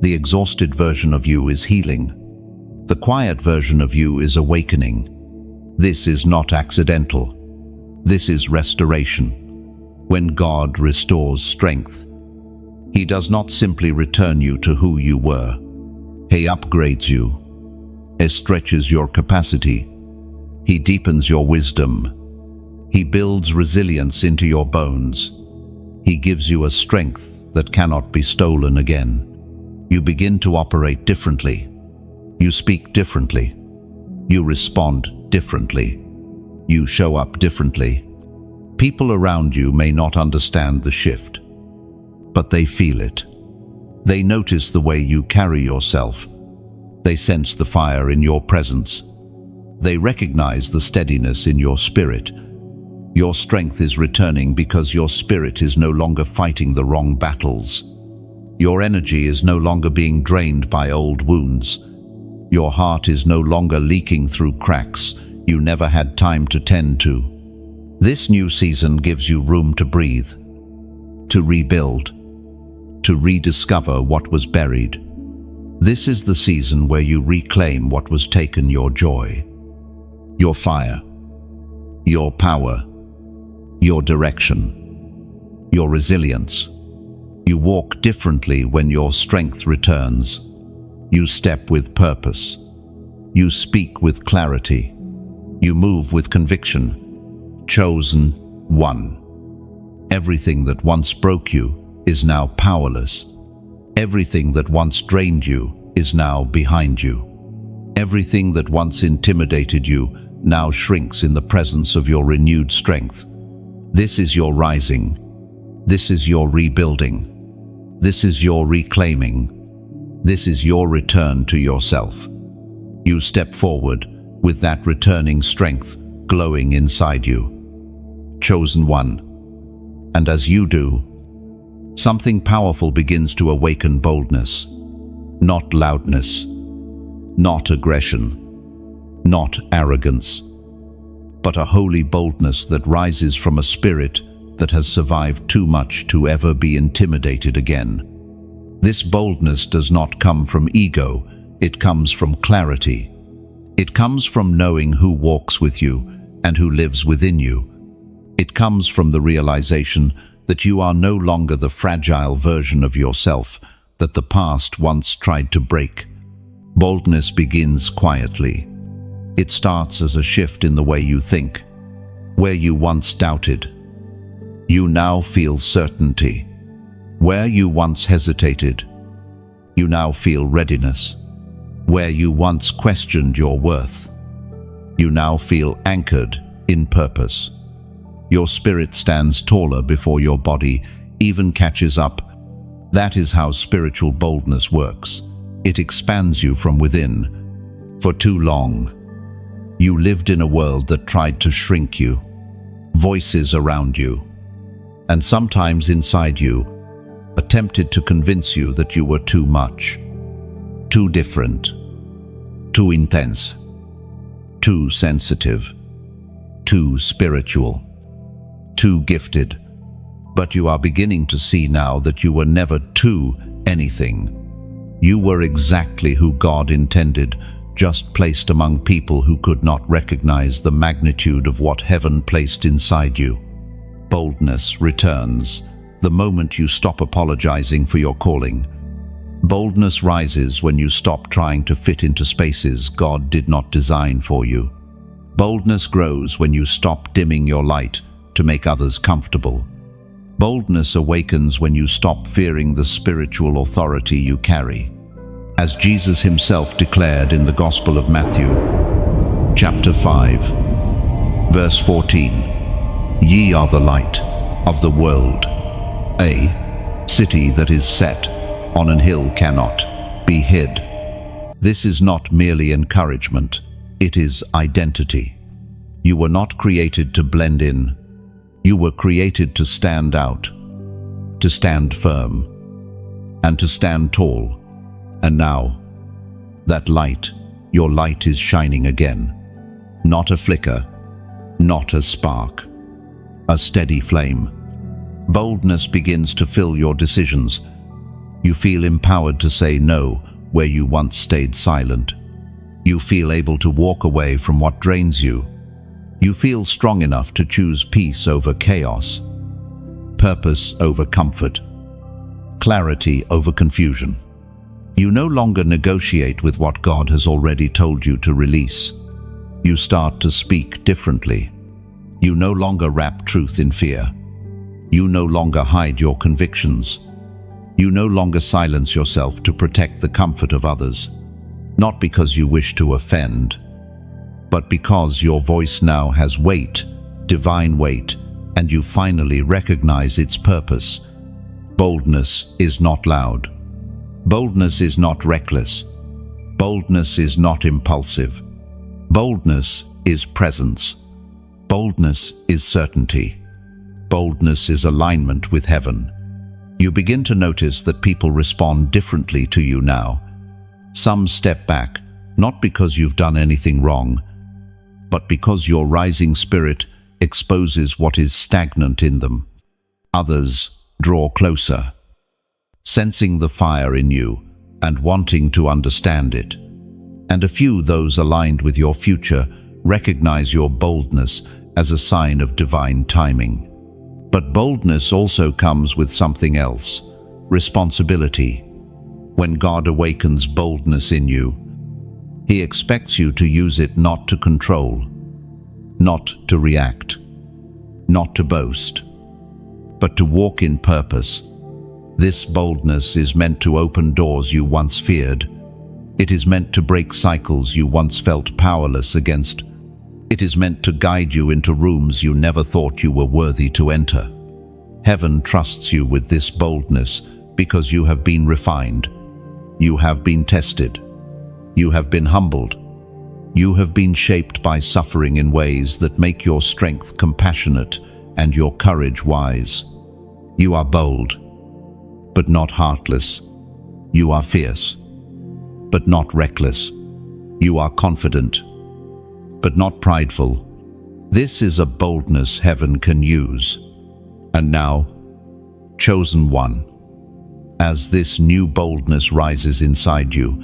The exhausted version of you is healing. The quiet version of you is awakening. This is not accidental. This is restoration. When God restores strength, He does not simply return you to who you were. He upgrades you. He stretches your capacity. He deepens your wisdom. He builds resilience into your bones. He gives you a strength that cannot be stolen again. You begin to operate differently. You speak differently. You respond differently. You show up differently. People around you may not understand the shift, but they feel it. They notice the way you carry yourself. They sense the fire in your presence. They recognize the steadiness in your spirit. Your strength is returning because your spirit is no longer fighting the wrong battles. Your energy is no longer being drained by old wounds. Your heart is no longer leaking through cracks you never had time to tend to. This new season gives you room to breathe, to rebuild, to rediscover what was buried. This is the season where you reclaim what was taken: your joy, your fire, your power, your direction, your resilience. You walk differently when your strength returns. You step with purpose. You speak with clarity. You move with conviction. Chosen one. Everything that once broke you is now powerless. Everything that once drained you is now behind you. Everything that once intimidated you now shrinks in the presence of your renewed strength. This is your rising. This is your rebuilding. This is your reclaiming. This is your return to yourself. You step forward with that returning strength glowing inside you. Chosen one. And as you do, something powerful begins to awaken: boldness. Not loudness, not aggression, not arrogance, but a holy boldness that rises from a spirit that has survived too much to ever be intimidated again. This boldness does not come from ego, it comes from clarity. It comes from knowing who walks with you and who lives within you. It comes from the realization that you are no longer the fragile version of yourself that the past once tried to break. Boldness begins quietly. It starts as a shift in the way you think. Where you once doubted, you now feel certainty. Where you once hesitated, you now feel readiness. Where you once questioned your worth, you now feel anchored in purpose. Your spirit stands taller before your body even catches up. That is how spiritual boldness works. It expands you from within. For too long, you lived in a world that tried to shrink you. Voices around you, and sometimes inside you, attempted to convince you that you were too much, too different, too intense, too sensitive, too spiritual, too gifted. But you are beginning to see now that you were never too anything. You were exactly who God intended, just placed among people who could not recognize the magnitude of what heaven placed inside you. Boldness returns the moment you stop apologizing for your calling. Boldness rises when you stop trying to fit into spaces God did not design for you. Boldness grows when you stop dimming your light to make others comfortable. Boldness awakens when you stop fearing the spiritual authority you carry. As Jesus himself declared in the Gospel of Matthew, chapter 5, verse 14, "Ye are the light of the world. A city that is set on an hill cannot be hid." This is not merely encouragement, it is identity. You were not created to blend in. You were created to stand out, to stand firm, and to stand tall. And now, that light, your light is shining again. Not a flicker, not a spark, a steady flame. Boldness begins to fill your decisions. You feel empowered to say no where you once stayed silent. You feel able to walk away from what drains you. You feel strong enough to choose peace over chaos, purpose over comfort, clarity over confusion. You no longer negotiate with what God has already told you to release. You start to speak differently. You no longer wrap truth in fear. You no longer hide your convictions. You no longer silence yourself to protect the comfort of others. Not because you wish to offend, but because your voice now has weight, divine weight, and you finally recognize its purpose. Boldness is not loud. Boldness is not reckless. Boldness is not impulsive. Boldness is presence. Boldness is certainty. Boldness is alignment with heaven. You begin to notice that people respond differently to you now. Some step back, not because you've done anything wrong, but because your rising spirit exposes what is stagnant in them. Others draw closer, sensing the fire in you and wanting to understand it. And a few, those aligned with your future, recognize your boldness as a sign of divine timing. But boldness also comes with something else: responsibility. When God awakens boldness in you, He expects you to use it not to control, not to react, not to boast, but to walk in purpose. This boldness is meant to open doors you once feared. It is meant to break cycles you once felt powerless against. It is meant to guide you into rooms you never thought you were worthy to enter. Heaven trusts you with this boldness because you have been refined. You have been tested. You have been humbled. You have been shaped by suffering in ways that make your strength compassionate and your courage wise. You are bold, but not heartless. You are fierce, but not reckless. You are confident, but not prideful. This is a boldness heaven can use. And now, chosen one, as this new boldness rises inside you,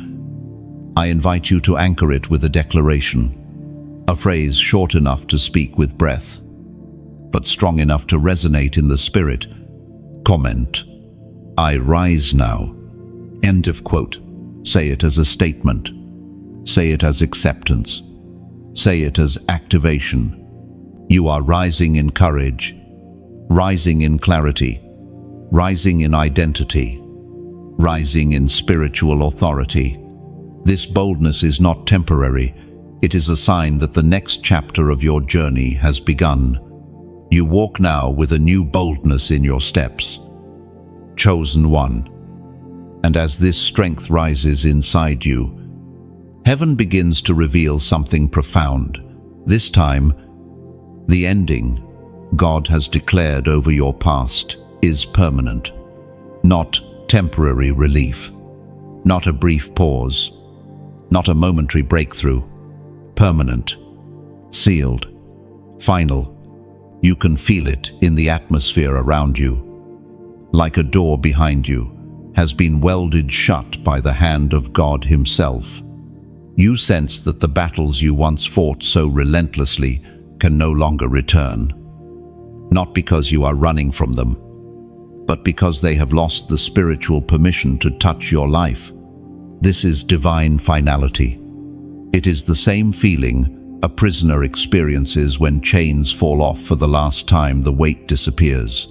I invite you to anchor it with a declaration, a phrase short enough to speak with breath, but strong enough to resonate in the spirit. Comment, "I rise now." End of quote. Say it as a statement. Say it as acceptance. Say it as activation. You are rising in courage, rising in clarity, rising in identity, rising in spiritual authority. This boldness is not temporary. It is a sign that the next chapter of your journey has begun. You walk now with a new boldness in your steps. Chosen one. And as this strength rises inside you, heaven begins to reveal something profound. This time, the ending God has declared over your past is permanent, not temporary relief, not a brief pause, not a momentary breakthrough. Permanent, sealed, final. You can feel it in the atmosphere around you. Like a door behind you has been welded shut by the hand of God Himself. You sense that the battles you once fought so relentlessly can no longer return. Not because you are running from them, but because they have lost the spiritual permission to touch your life. This is divine finality. It is the same feeling a prisoner experiences when chains fall off for the last time. The weight disappears.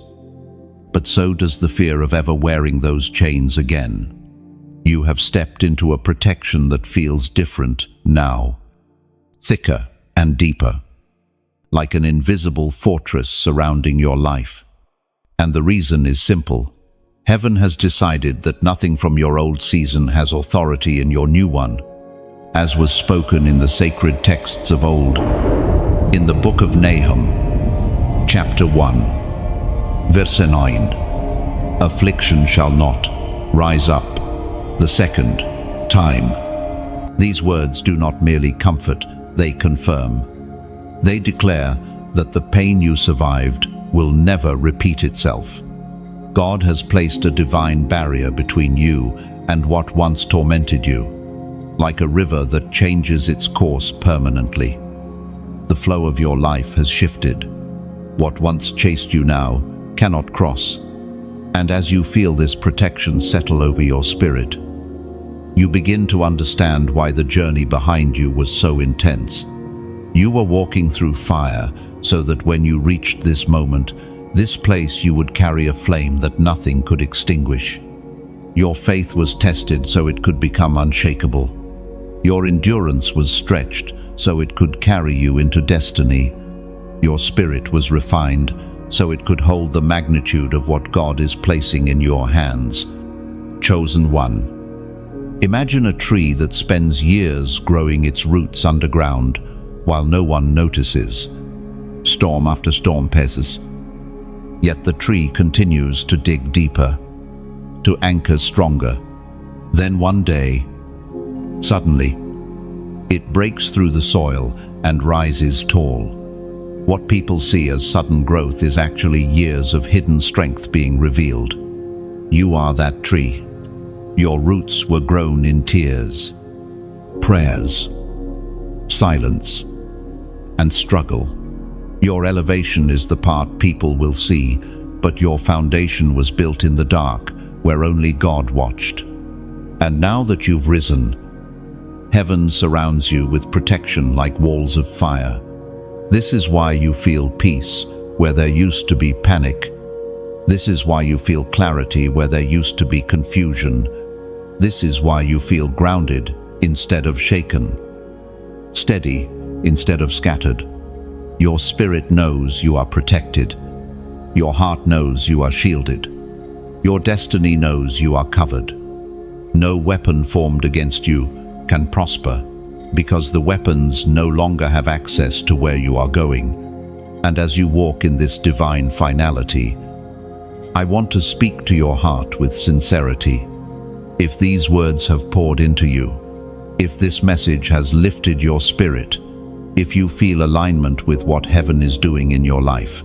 But so does the fear of ever wearing those chains again. You have stepped into a protection that feels different now, thicker and deeper, like an invisible fortress surrounding your life. And the reason is simple. Heaven has decided that nothing from your old season has authority in your new one, as was spoken in the sacred texts of old. In the book of Nahum, chapter 1, verse 9, "Affliction shall not rise up the second time." These words do not merely comfort, they confirm. They declare that the pain you survived will never repeat itself. God has placed a divine barrier between you and what once tormented you, like a river that changes its course permanently. The flow of your life has shifted. What once chased you now cannot cross. And as you feel this protection settle over your spirit, you begin to understand why the journey behind you was so intense. You were walking through fire so that when you reached this moment, this place you would carry a flame that nothing could extinguish. Your faith was tested so it could become unshakable. Your endurance was stretched so it could carry you into destiny. Your spirit was refined so it could hold the magnitude of what God is placing in your hands. Chosen one. Imagine a tree that spends years growing its roots underground while no one notices. Storm after storm passes. Yet the tree continues to dig deeper, to anchor stronger. Then one day, suddenly, it breaks through the soil and rises tall. What people see as sudden growth is actually years of hidden strength being revealed. You are that tree. Your roots were grown in tears, prayers, silence, and struggle. Your elevation is the part people will see, but your foundation was built in the dark, where only God watched. And now that you've risen, heaven surrounds you with protection like walls of fire. This is why you feel peace where there used to be panic. This is why you feel clarity where there used to be confusion. This is why you feel grounded instead of shaken, steady instead of scattered. Your spirit knows you are protected. Your heart knows you are shielded. Your destiny knows you are covered. No weapon formed against you can prosper. because the weapons no longer have access to where you are going. And as you walk in this divine finality, I want to speak to your heart with sincerity. If these words have poured into you, if this message has lifted your spirit, if you feel alignment with what heaven is doing in your life,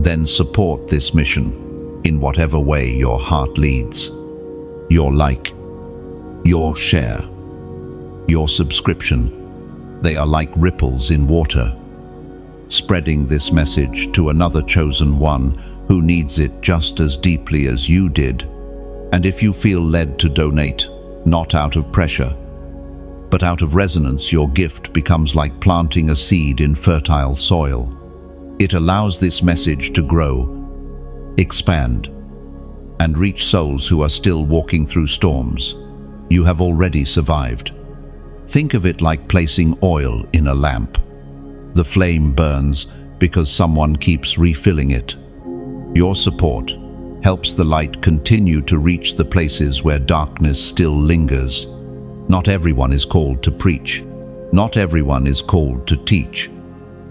then support this mission in whatever way your heart leads. Your like, your share, your subscription, they are like ripples in water, spreading this message to another chosen one who needs it just as deeply as you did. And if you feel led to donate, not out of pressure, but out of resonance, your gift becomes like planting a seed in fertile soil. It allows this message to grow, expand, and reach souls who are still walking through storms. You have already survived. Think of it like placing oil in a lamp. The flame burns because someone keeps refilling it. Your support helps the light continue to reach the places where darkness still lingers. Not everyone is called to preach. Not everyone is called to teach.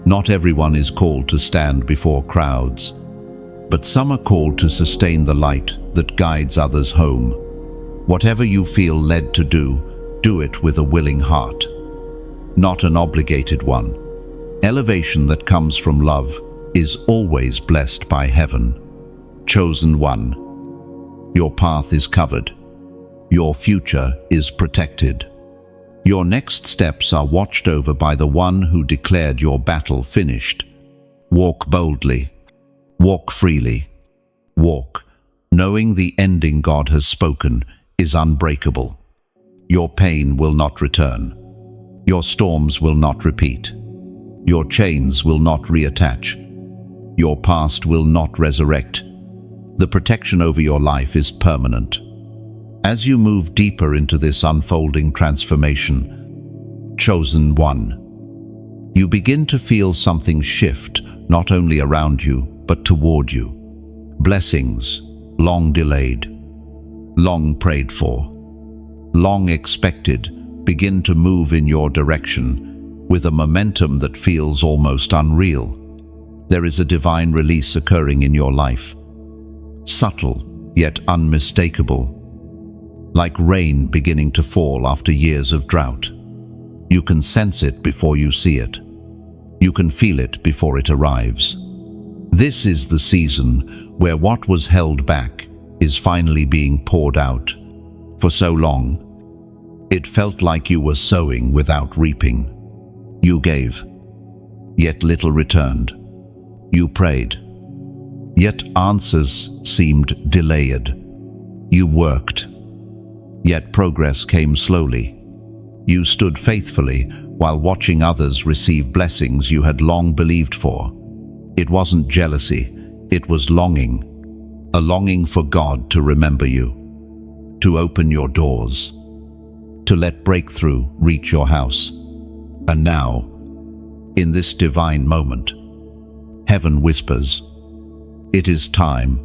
Not everyone is called to stand before crowds. But some are called to sustain the light that guides others home. Whatever you feel led to do it with a willing heart, not an obligated one. Elevation that comes from love is always blessed by heaven. Chosen one, your path is covered. Your future is protected. Your next steps are watched over by the one who declared your battle finished. Walk boldly. Walk freely. Walk, knowing the ending God has spoken is unbreakable. Your pain will not return. Your storms will not repeat. Your chains will not reattach. Your past will not resurrect. The protection over your life is permanent. As you move deeper into this unfolding transformation, chosen one, you begin to feel something shift, not only around you, but toward you. Blessings, long delayed, long prayed for, long expected, begin to move in your direction with a momentum that feels almost unreal. There is a divine release occurring in your life, subtle yet unmistakable, like rain beginning to fall after years of drought. You can sense it before you see it. You can feel it before it arrives. This is the season where what was held back is finally being poured out. For so long, it felt like you were sowing without reaping. You gave, yet little returned. You prayed, yet answers seemed delayed. You worked, yet progress came slowly. You stood faithfully while watching others receive blessings you had long believed for. It wasn't jealousy, it was longing. A longing for God to remember you, to open your doors, to let breakthrough reach your house. And now, in this divine moment, heaven whispers, it is time.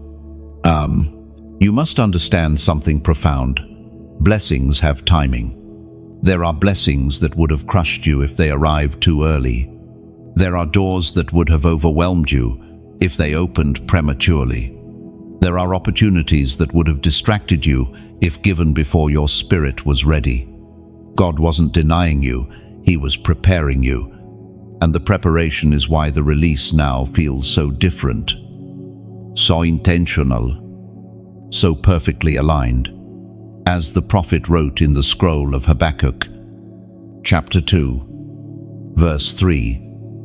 You must understand something profound. Blessings have timing. There are blessings that would have crushed you if they arrived too early. There are doors that would have overwhelmed you if they opened prematurely. There are opportunities that would have distracted you if given before your spirit was ready. God wasn't denying you, He was preparing you. And the preparation is why the release now feels so different, so intentional, so perfectly aligned. As the prophet wrote in the scroll of Habakkuk, chapter 2, verse 3,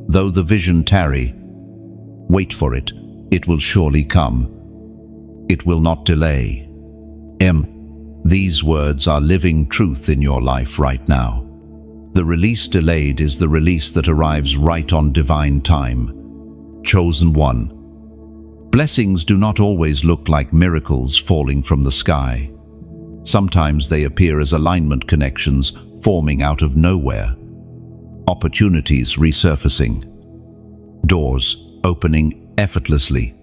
though the vision tarry, wait for it, it will surely come. It will not delay. These words are living truth in your life right now. The release delayed is the release that arrives right on divine time. Chosen one. Blessings do not always look like miracles falling from the sky. Sometimes they appear as alignment connections forming out of nowhere. Opportunities resurfacing. Doors opening effortlessly.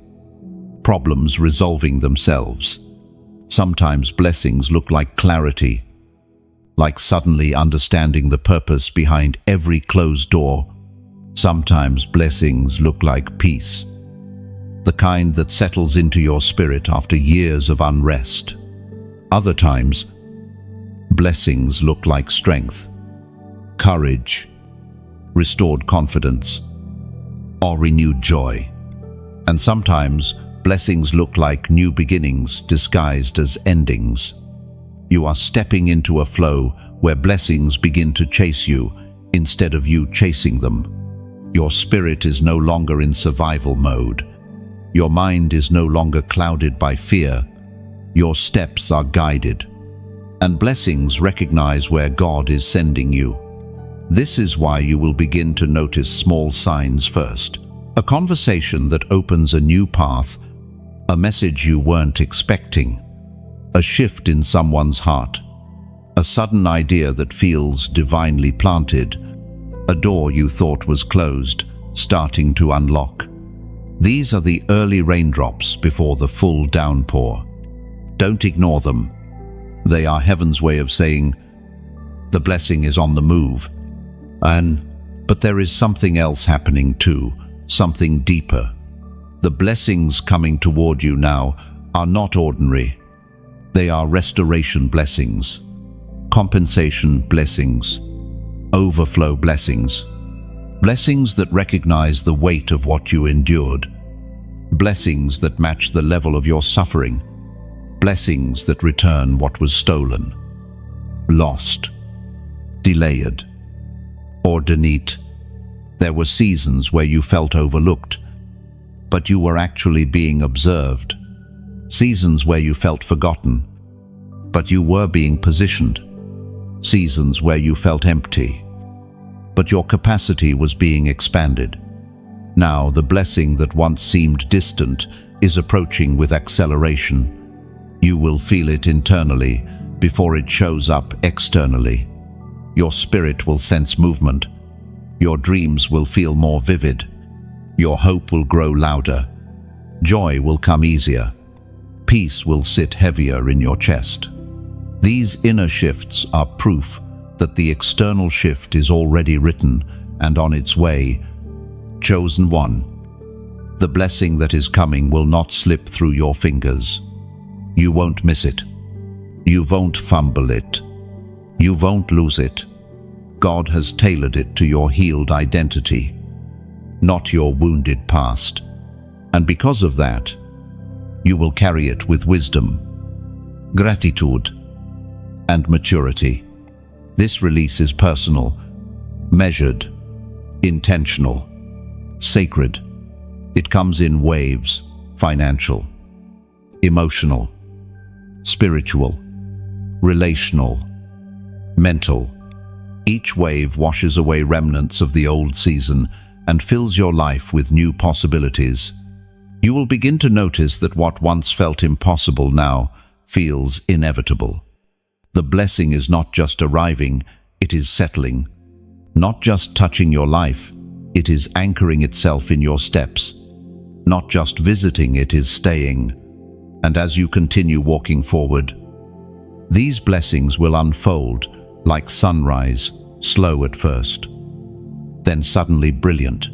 Problems resolving themselves. Sometimes blessings look like clarity. like suddenly understanding the purpose behind every closed door. Sometimes blessings look like peace, the kind that settles into your spirit after years of unrest. Other times, blessings look like strength, courage, restored confidence, or renewed joy. And sometimes, blessings look like new beginnings disguised as endings. You are stepping into a flow where blessings begin to chase you instead of you chasing them. Your spirit is no longer in survival mode. Your mind is no longer clouded by fear. Your steps are guided, and blessings recognize where God is sending you. This is why you will begin to notice small signs first. A conversation that opens a new path, a message you weren't expecting, a shift in someone's heart, a sudden idea that feels divinely planted, a door you thought was closed, starting to unlock. These are the early raindrops before the full downpour. Don't ignore them. They are heaven's way of saying, the blessing is on the move. But there is something else happening too, something deeper. The blessings coming toward you now are not ordinary. They are restoration blessings, compensation blessings, overflow blessings, blessings that recognize the weight of what you endured, blessings that match the level of your suffering, blessings that return what was stolen, lost, delayed, or denied. There were seasons where you felt overlooked, but you were actually being observed. Seasons where you felt forgotten, but you were being positioned. Seasons where you felt empty, but your capacity was being expanded. Now the blessing that once seemed distant is approaching with acceleration. You will feel it internally before it shows up externally. Your spirit will sense movement. Your dreams will feel more vivid. Your hope will grow louder. Joy will come easier. Peace will sit heavier in your chest. These inner shifts are proof that the external shift is already written and on its way. Chosen one, the blessing that is coming will not slip through your fingers. You won't miss it. You won't fumble it. You won't lose it. God has tailored it to your healed identity, not your wounded past. And because of that, you will carry it with wisdom, gratitude, and maturity. This release is personal, measured, intentional, sacred. It comes in waves: financial, emotional, spiritual, relational, mental. Each wave washes away remnants of the old season and fills your life with new possibilities. You will begin to notice that what once felt impossible now feels inevitable. The blessing is not just arriving, it is settling. Not just touching your life, it is anchoring itself in your steps. Not just visiting, it is staying. And as you continue walking forward, these blessings will unfold like sunrise, slow at first, then suddenly brilliant,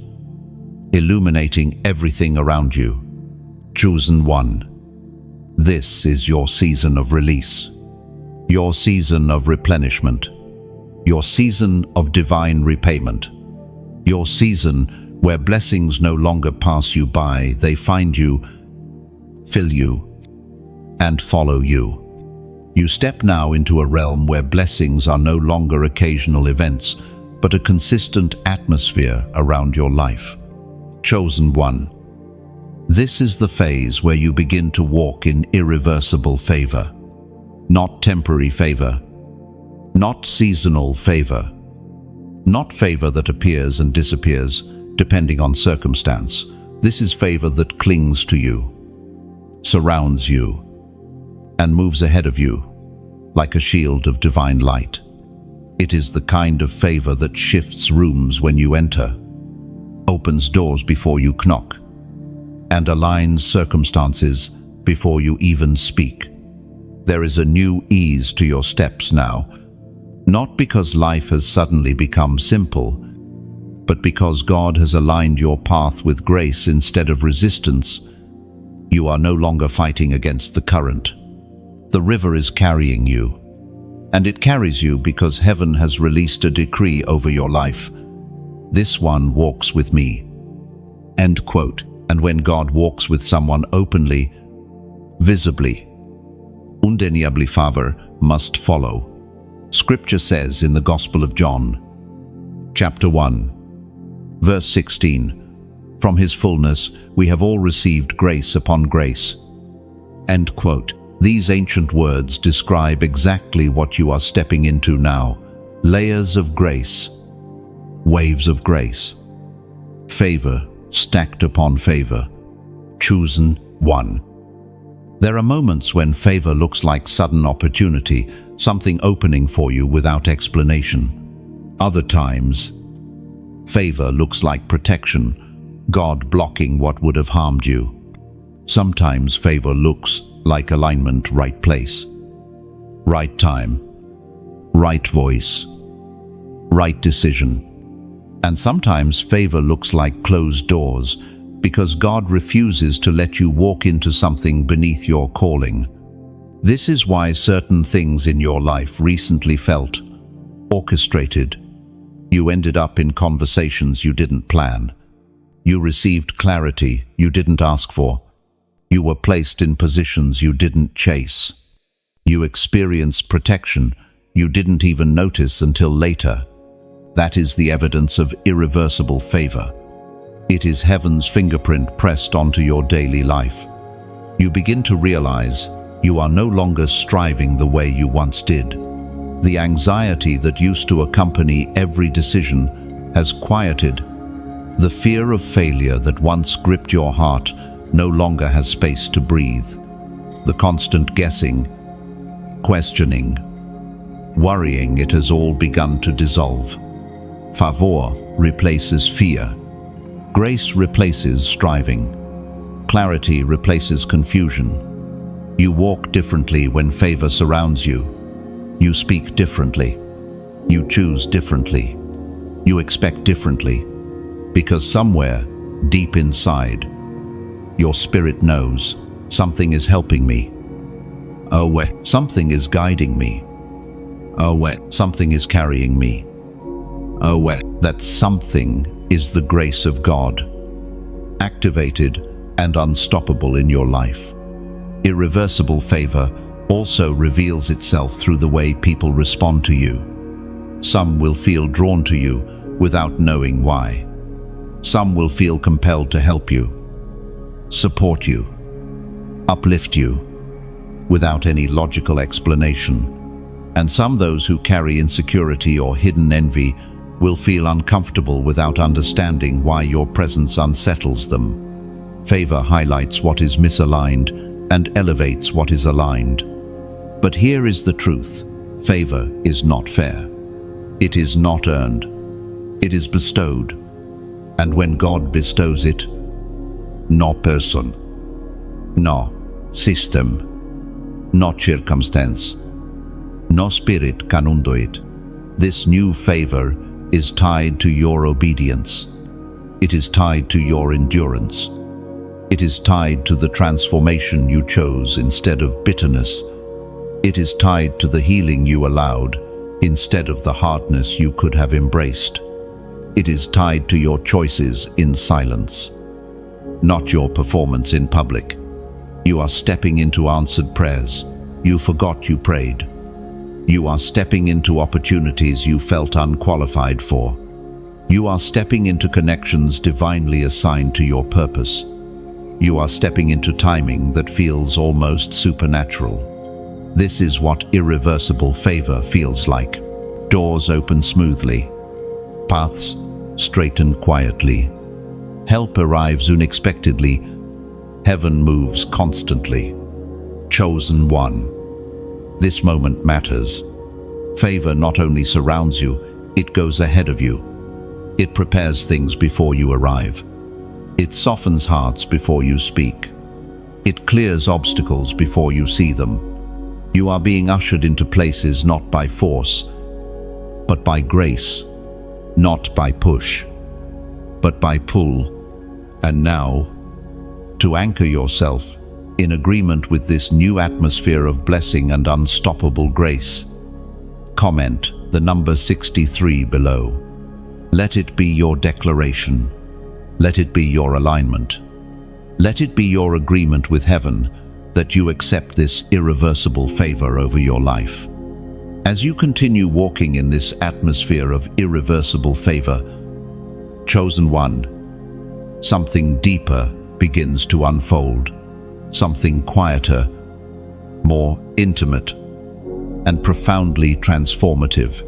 illuminating everything around you. Chosen one, this is your season of release, your season of replenishment, your season of divine repayment, your season where blessings no longer pass you by, they find you, fill you, and follow you. You step now into a realm where blessings are no longer occasional events, but a consistent atmosphere around your life. Chosen one, this is the phase where you begin to walk in irreversible favor. Not temporary favor, not seasonal favor, not favor that appears and disappears depending on circumstance. This is favor that clings to you, surrounds you, and moves ahead of you like a shield of divine light. It is the kind of favor that shifts rooms when you enter, opens doors before you knock, and aligns circumstances before you even speak. There is a new ease to your steps now, Not because life has suddenly become simple, but because God has aligned your path with grace instead of resistance. You are no longer fighting against the current. The river is carrying you, and it carries you because heaven has released a decree over your life. This one walks with me. End quote. And when God walks with someone openly, visibly, undeniably favor must follow. Scripture says in the Gospel of John, chapter 1, verse 16, "From his fullness we have all received grace upon grace." End quote. These ancient words describe exactly what you are stepping into now. Layers of grace, waves of grace, favor stacked upon favor, chosen one. There are moments when favor looks like sudden opportunity, something opening for you without explanation. Other times, favor looks like protection, God blocking what would have harmed you. Sometimes favor looks like alignment, right place, right time, right voice, right decision. And sometimes favor looks like closed doors, because God refuses to let you walk into something beneath your calling. This is why certain things in your life recently felt orchestrated. You ended up in conversations you didn't plan. You received clarity you didn't ask for. You were placed in positions you didn't chase. You experienced protection you didn't even notice until later. That is the evidence of irreversible favor. It is heaven's fingerprint pressed onto your daily life. You begin to realize you are no longer striving the way you once did. The anxiety that used to accompany every decision has quieted. The fear of failure that once gripped your heart no longer has space to breathe. The constant guessing, questioning, worrying, it has all begun to dissolve. Favor replaces fear. Grace replaces striving. Clarity replaces confusion. You walk differently when favor surrounds you. You speak differently. You choose differently. You expect differently. Because somewhere, deep inside, your spirit knows something is helping me. Oh, wait, something is guiding me. Oh, wait, something is carrying me. Oh, wait, that something is the grace of God, activated and unstoppable in your life. Irreversible favor also reveals itself through the way people respond to you. Some will feel drawn to you without knowing why. Some will feel compelled to help you, support you, uplift you, without any logical explanation. And some, those who carry insecurity or hidden envy, will feel uncomfortable without understanding why your presence unsettles them. Favor highlights what is misaligned and elevates what is aligned. But here is the truth. Favor is not fair. It is not earned. It is bestowed. And when God bestows it, no person, no system, no circumstance, no spirit can undo it. This new favor is tied to your obedience. It is tied to your endurance. It is tied to the transformation you chose instead of bitterness. It is tied to the healing you allowed instead of the hardness you could have embraced. It is tied to your choices in silence, not your performance in public. You are stepping into answered prayers you forgot you prayed. You are stepping into opportunities you felt unqualified for. You are stepping into connections divinely assigned to your purpose. You are stepping into timing that feels almost supernatural. This is what irreversible favor feels like. Doors open smoothly. Paths straighten quietly. Help arrives unexpectedly. Heaven moves constantly. Chosen one. This moment matters. Favor not only surrounds you, it goes ahead of you. It prepares things before you arrive. It softens hearts before you speak. It clears obstacles before you see them. You are being ushered into places not by force, but by grace, not by push, but by pull. And now, to anchor yourself in agreement with this new atmosphere of blessing and unstoppable grace, comment the number 63 below. Let it be your declaration. Let it be your alignment. Let it be your agreement with heaven that you accept this irreversible favor over your life. As you continue walking in this atmosphere of irreversible favor, chosen one, something deeper begins to unfold, something quieter, more intimate, and profoundly transformative.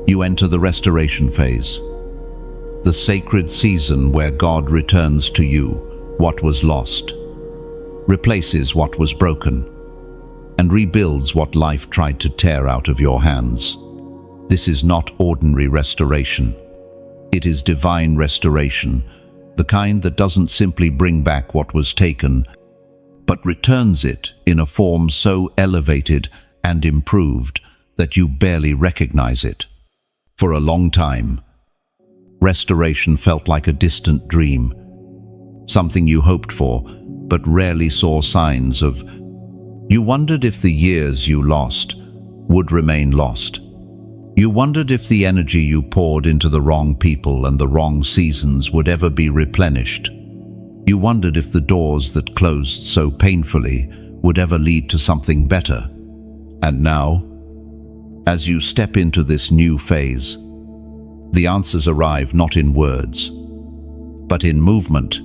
You enter the restoration phase, the sacred season where God returns to you what was lost, replaces what was broken, and rebuilds what life tried to tear out of your hands. This is not ordinary restoration. It is divine restoration, the kind that doesn't simply bring back what was taken, but returns it in a form so elevated and improved that you barely recognize it. For a long time, restoration felt like a distant dream, something you hoped for but rarely saw signs of. You wondered if the years you lost would remain lost. You wondered if the energy you poured into the wrong people and the wrong seasons would ever be replenished. You wondered if the doors that closed so painfully would ever lead to something better. And now, as you step into this new phase, the answers arrive not in words, but in movement.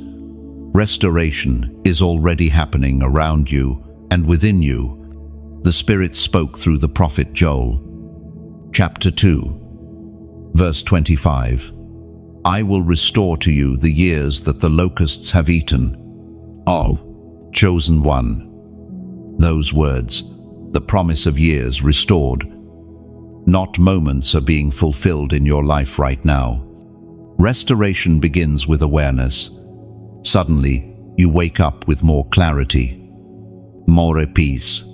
Restoration is already happening around you and within you. The Spirit spoke through the prophet Joel. Chapter 2, verse 25. I will restore to you the years that the locusts have eaten. Oh, chosen one. Those words, the promise of years restored. Not moments are being fulfilled in your life right now. Restoration begins with awareness. Suddenly, you wake up with more clarity, more peace,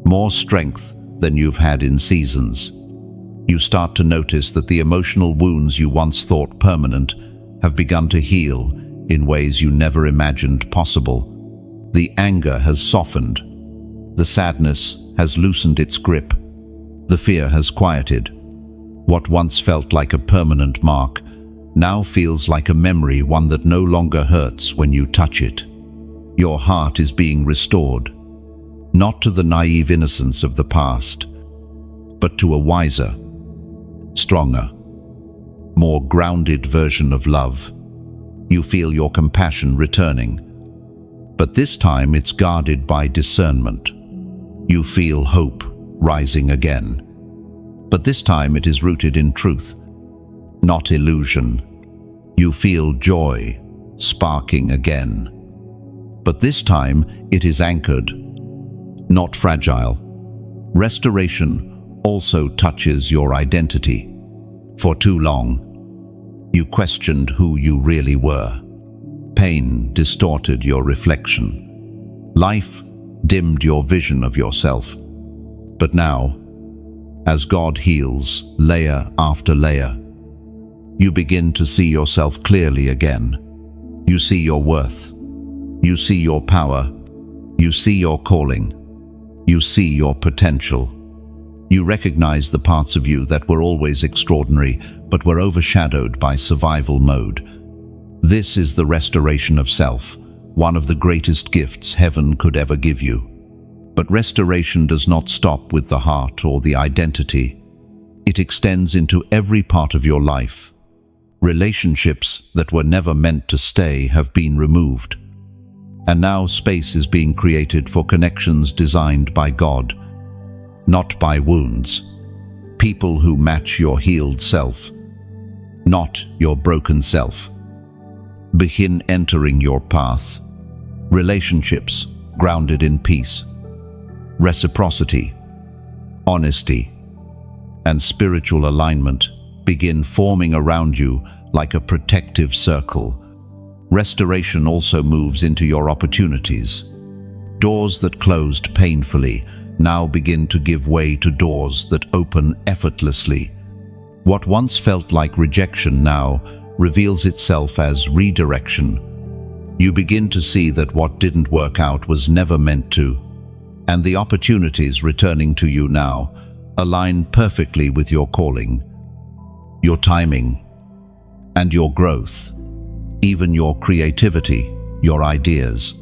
more strength than you've had in seasons. You start to notice that the emotional wounds you once thought permanent have begun to heal in ways you never imagined possible. The anger has softened. The sadness has loosened its grip. The fear has quieted. What once felt like a permanent mark now feels like a memory, one that no longer hurts when you touch it. Your heart is being restored, not to the naive innocence of the past, but to a wiser, stronger, more grounded version of love. You feel your compassion returning, but this time it's guarded by discernment. You feel hope rising again, but this time it is rooted in truth, not illusion. You feel joy sparking again, but this time it is anchored, not fragile. Restoration also touches your identity. For too long, you questioned who you really were. Pain distorted your reflection. Life dimmed your vision of yourself. But now, as God heals layer after layer, you begin to see yourself clearly again. You see your worth. You see your power. You see your calling. You see your potential. You recognize the parts of you that were always extraordinary, but were overshadowed by survival mode. This is the restoration of self, one of the greatest gifts heaven could ever give you. But restoration does not stop with the heart or the identity. It extends into every part of your life. Relationships that were never meant to stay have been removed. And now space is being created for connections designed by God, not by wounds. People who match your healed self, not your broken self. Begin entering your path. Relationships grounded in peace, reciprocity, honesty, and spiritual alignment begin forming around you like a protective circle. Restoration also moves into your opportunities. Doors that closed painfully now begin to give way to doors that open effortlessly. What once felt like rejection now reveals itself as redirection. You begin to see that what didn't work out was never meant to, and the opportunities returning to you now align perfectly with your calling, your timing, and your growth, even your creativity, your ideas,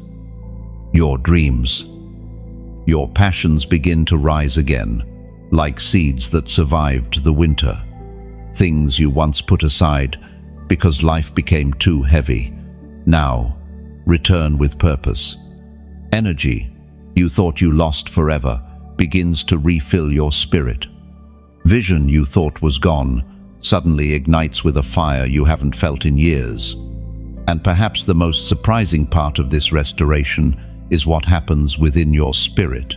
your dreams. Your passions begin to rise again, like seeds that survived the winter. Things you once put aside because life became too heavy, now return with purpose. Energy you thought you lost forever begins to refill your spirit. Vision you thought was gone suddenly ignites with a fire you haven't felt in years. And perhaps the most surprising part of this restoration is what happens within your spirit.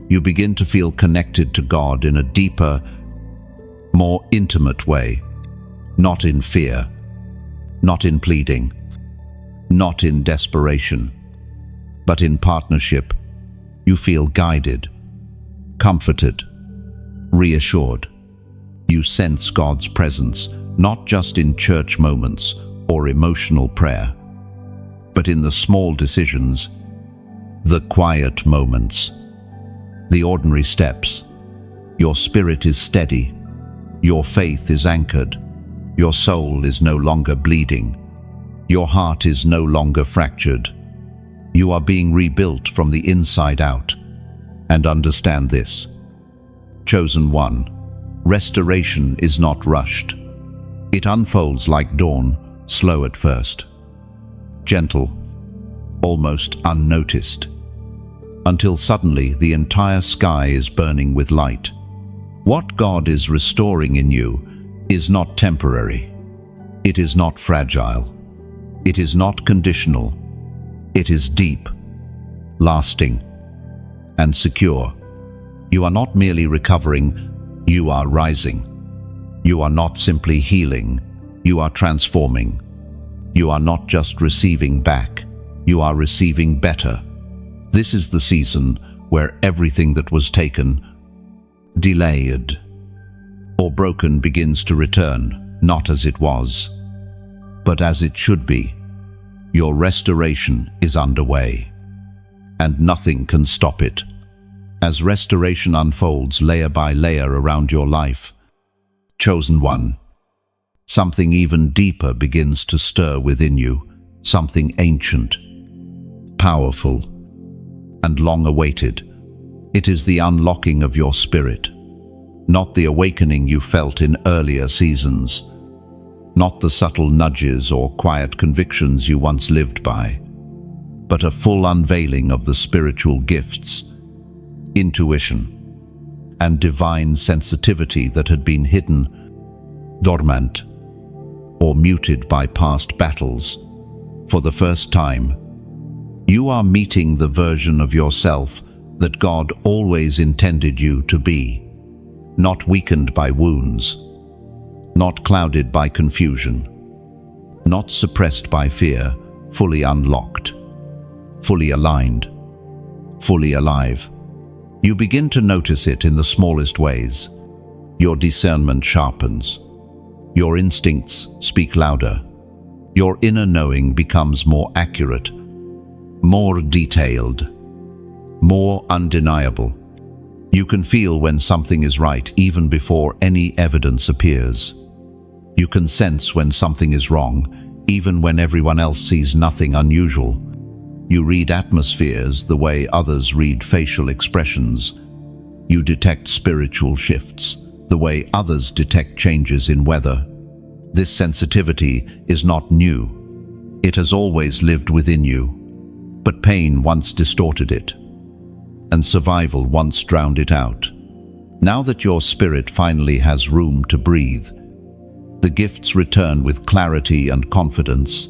You begin to feel connected to God in a deeper, more intimate way, not in fear, not in pleading, not in desperation, but in partnership. You feel guided, comforted, reassured. You sense God's presence, not just in church moments or emotional prayer, but in the small decisions, the quiet moments, the ordinary steps. Your spirit is steady, your faith is anchored, your soul is no longer bleeding, your heart is no longer fractured. You are being rebuilt from the inside out. And understand this, chosen one, restoration is not rushed. It unfolds like dawn, slow at first, gentle, almost unnoticed, until suddenly the entire sky is burning with light. What God is restoring in you is not temporary. It is not fragile. It is not conditional. It is deep, lasting, and secure. You are not merely recovering, you are rising. You are not simply healing, you are transforming. You are not just receiving back, you are receiving better. This is the season where everything that was taken, delayed, or broken begins to return, not as it was, but as it should be. Your restoration is underway, and nothing can stop it. As restoration unfolds layer by layer around your life, chosen one, something even deeper begins to stir within you, something ancient, powerful, and long-awaited. It is the unlocking of your spirit, not the awakening you felt in earlier seasons, not the subtle nudges or quiet convictions you once lived by, but a full unveiling of the spiritual gifts, intuition, and divine sensitivity that had been hidden, dormant, or muted by past battles. For the first time, you are meeting the version of yourself that God always intended you to be, not weakened by wounds, not clouded by confusion, not suppressed by fear, fully unlocked, fully aligned, fully alive. You begin to notice it in the smallest ways. Your discernment sharpens. Your instincts speak louder. Your inner knowing becomes more accurate, more detailed, more undeniable. You can feel when something is right even before any evidence appears. You can sense when something is wrong, even when everyone else sees nothing unusual. You read atmospheres the way others read facial expressions. You detect spiritual shifts the way others detect changes in weather. This sensitivity is not new. It has always lived within you, but pain once distorted it, and survival once drowned it out. Now that your spirit finally has room to breathe, the gifts return with clarity and confidence,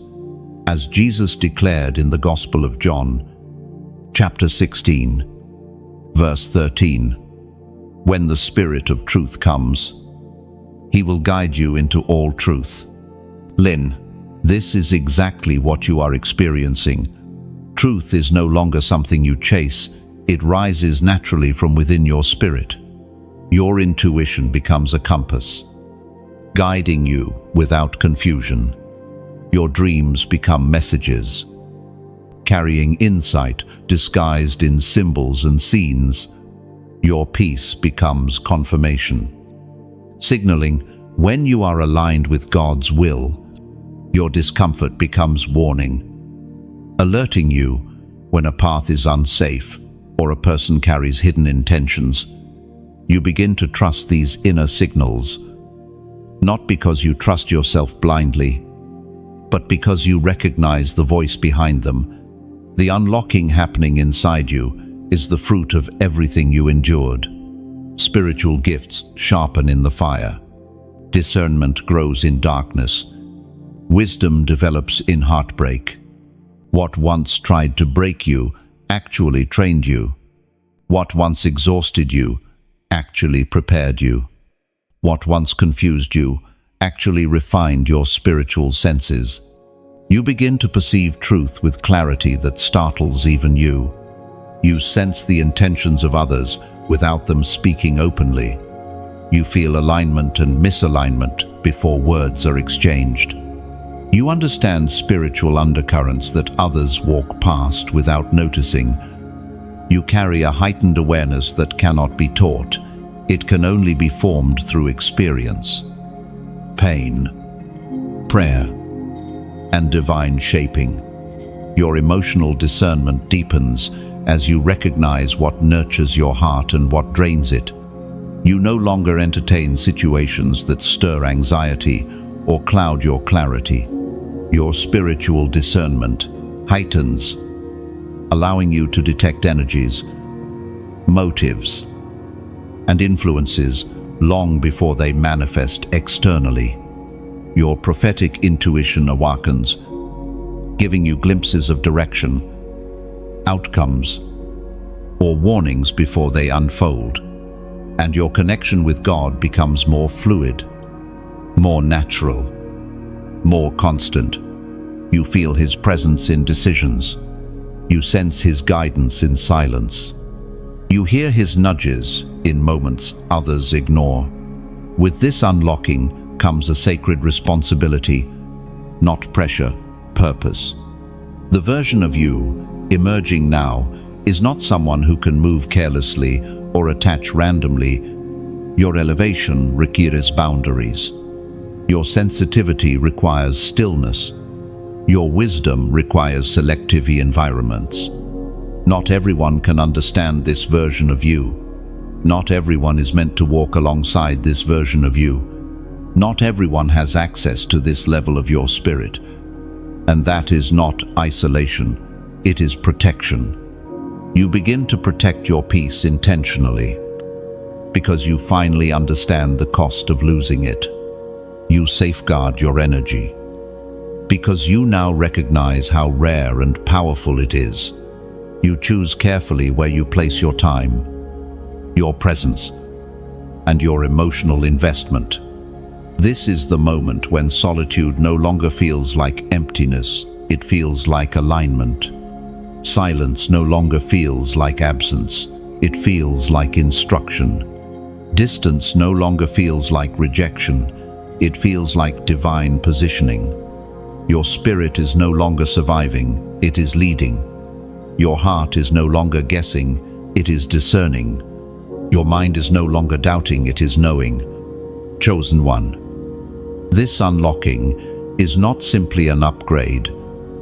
as Jesus declared in the Gospel of John, chapter 16, verse 13. When the Spirit of truth comes, He will guide you into all truth. Lynn, this is exactly what you are experiencing. Truth is no longer something you chase. It rises naturally from within your spirit. Your intuition becomes a compass. guiding you without confusion. Your dreams become messages, carrying insight disguised in symbols and scenes. Your peace becomes confirmation, signaling when you are aligned with God's will. Your discomfort becomes warning, alerting you when a path is unsafe or a person carries hidden intentions. You begin to trust these inner signals, not because you trust yourself blindly, but because you recognize the voice behind them. The unlocking happening inside you is the fruit of everything you endured. Spiritual gifts sharpen in the fire. Discernment grows in darkness. Wisdom develops in heartbreak. What once tried to break you actually trained you. What once exhausted you actually prepared you. What once confused you actually refined your spiritual senses. You begin to perceive truth with clarity that startles even you. You sense the intentions of others without them speaking openly. You feel alignment and misalignment before words are exchanged. You understand spiritual undercurrents that others walk past without noticing. You carry a heightened awareness that cannot be taught. It can only be formed through experience. Pain, prayer, and divine shaping. Your emotional discernment deepens as you recognize what nurtures your heart and what drains it. You no longer entertain situations that stir anxiety or cloud your clarity. Your spiritual discernment heightens, allowing you to detect energies, motives, and influences long before they manifest externally. Your prophetic intuition awakens, giving you glimpses of direction, outcomes, or warnings before they unfold. And your connection with God becomes more fluid, more natural, more constant. You feel His presence in decisions. You sense His guidance in silence. You hear His nudges in moments others ignore. With this unlocking comes a sacred responsibility, not pressure, purpose. The version of you emerging now is not someone who can move carelessly or attach randomly. Your elevation requires boundaries. Your sensitivity requires stillness. Your wisdom requires selective environments. Not everyone can understand this version of you. Not everyone is meant to walk alongside this version of you. Not everyone has access to this level of your spirit. And that is not isolation, it is protection. You begin to protect your peace intentionally, because you finally understand the cost of losing it. You safeguard your energy, because you now recognize how rare and powerful it is. You choose carefully where you place your time, your presence, and your emotional investment. This is the moment when solitude no longer feels like emptiness, it feels like alignment. Silence no longer feels like absence, it feels like instruction. Distance no longer feels like rejection, it feels like divine positioning. Your spirit is no longer surviving, it is leading. Your heart is no longer guessing, it is discerning. Your mind is no longer doubting, it is knowing. Chosen one. This unlocking is not simply an upgrade,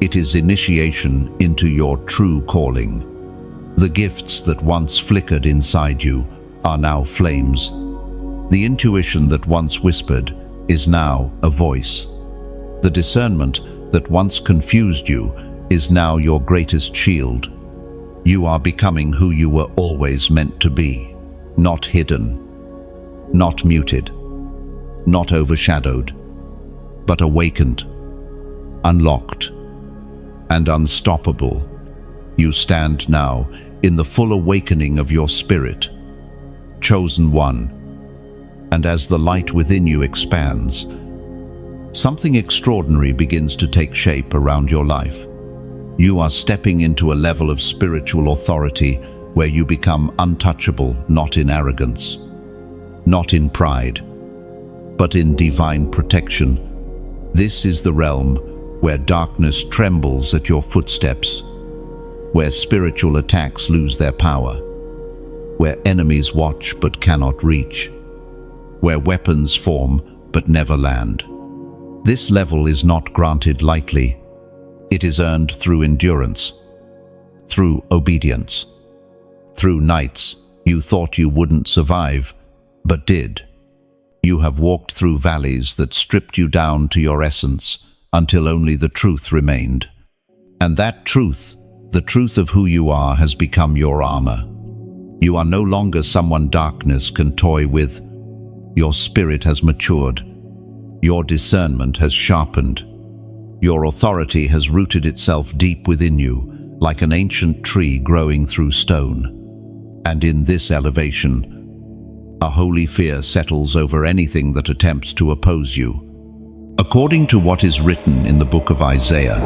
it is initiation into your true calling. The gifts that once flickered inside you are now flames. The intuition that once whispered is now a voice. The discernment that once confused you is now your greatest shield. You are becoming who you were always meant to be, not hidden, not muted, not overshadowed, but awakened, unlocked, and unstoppable. You stand now in the full awakening of your spirit, chosen one. And as the light within you expands, something extraordinary begins to take shape around your life. You are stepping into a level of spiritual authority where you become untouchable, not in arrogance, not in pride, but in divine protection. This is the realm where darkness trembles at your footsteps, where spiritual attacks lose their power, where enemies watch but cannot reach, where weapons form but never land. This level is not granted lightly. It is earned through endurance, through obedience, through nights you thought you wouldn't survive, but did. You have walked through valleys that stripped you down to your essence until only the truth remained. And that truth, the truth of who you are, has become your armor. You are no longer someone darkness can toy with. Your spirit has matured. Your discernment has sharpened. Your authority has rooted itself deep within you, like an ancient tree growing through stone. And in this elevation, a holy fear settles over anything that attempts to oppose you. According to what is written in the book of Isaiah,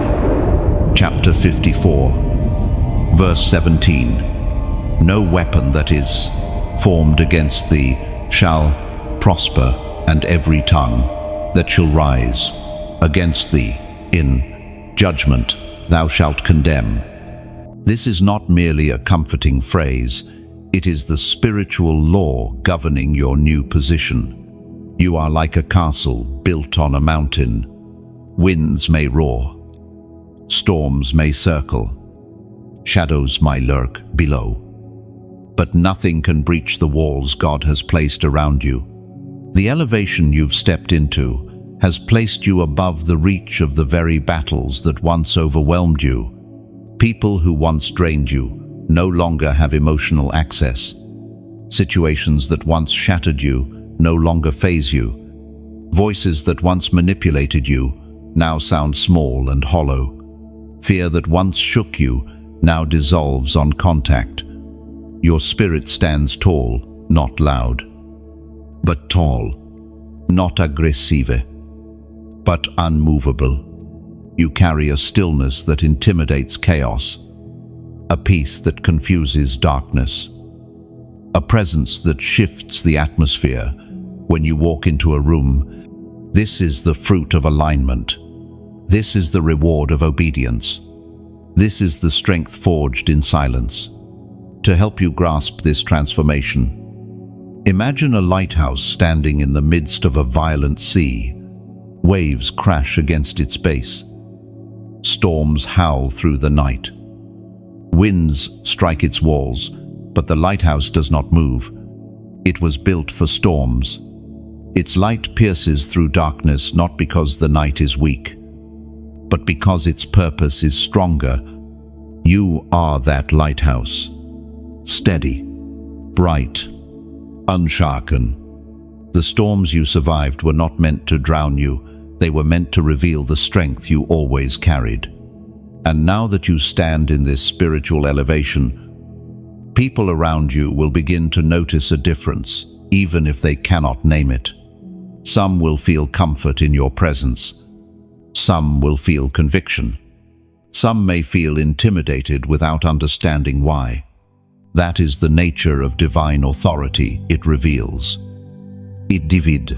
chapter 54, verse 17, no weapon that is formed against thee shall prosper, and every tongue that shall rise against thee in judgment thou shalt condemn. This is not merely a comforting phrase. It is the spiritual law governing your new position. You are like a castle built on a mountain. Winds may roar, storms may circle, shadows may lurk below, but nothing can breach the walls God has placed around you. The elevation you've stepped into has placed you above the reach of the very battles that once overwhelmed you. People who once drained you no longer have emotional access. Situations that once shattered you no longer faze you. Voices that once manipulated you now sound small and hollow. Fear that once shook you now dissolves on contact. Your spirit stands tall, not loud, but tall, not aggressive, but unmovable. You carry a stillness that intimidates chaos, a peace that confuses darkness, a presence that shifts the atmosphere when you walk into a room. This is the fruit of alignment. This is the reward of obedience. This is the strength forged in silence. To help you grasp this transformation, imagine a lighthouse standing in the midst of a violent sea. Waves crash against its base. Storms howl through the night. Winds strike its walls, but the lighthouse does not move. It was built for storms. Its light pierces through darkness not because the night is weak, but because its purpose is stronger. You are that lighthouse. Steady, bright, unshaken. The storms you survived were not meant to drown you. They were meant to reveal the strength you always carried. And now that you stand in this spiritual elevation, people around you will begin to notice a difference, even if they cannot name it. Some will feel comfort in your presence. Some will feel conviction. Some may feel intimidated without understanding why. That is the nature of divine authority. It reveals. It divides.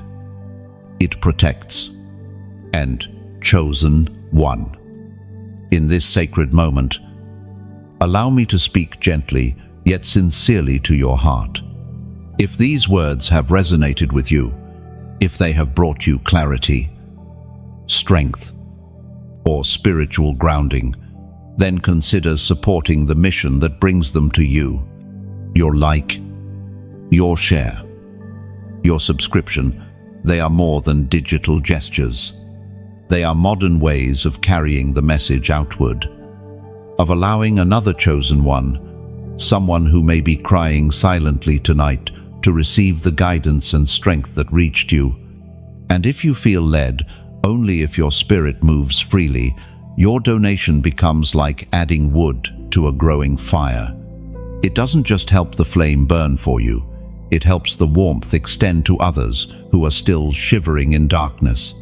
It protects. And chosen one. In this sacred moment, allow me to speak gently yet sincerely to your heart. If these words have resonated with you, if they have brought you clarity, strength, or spiritual grounding, then consider supporting the mission that brings them to you. Your like, your share, your subscription, they are more than digital gestures. They are modern ways of carrying the message outward, of allowing another chosen one, someone who may be crying silently tonight, to receive the guidance and strength that reached you. And if you feel led, only if your spirit moves freely, your donation becomes like adding wood to a growing fire. It doesn't just help the flame burn for you, it helps the warmth extend to others who are still shivering in darkness.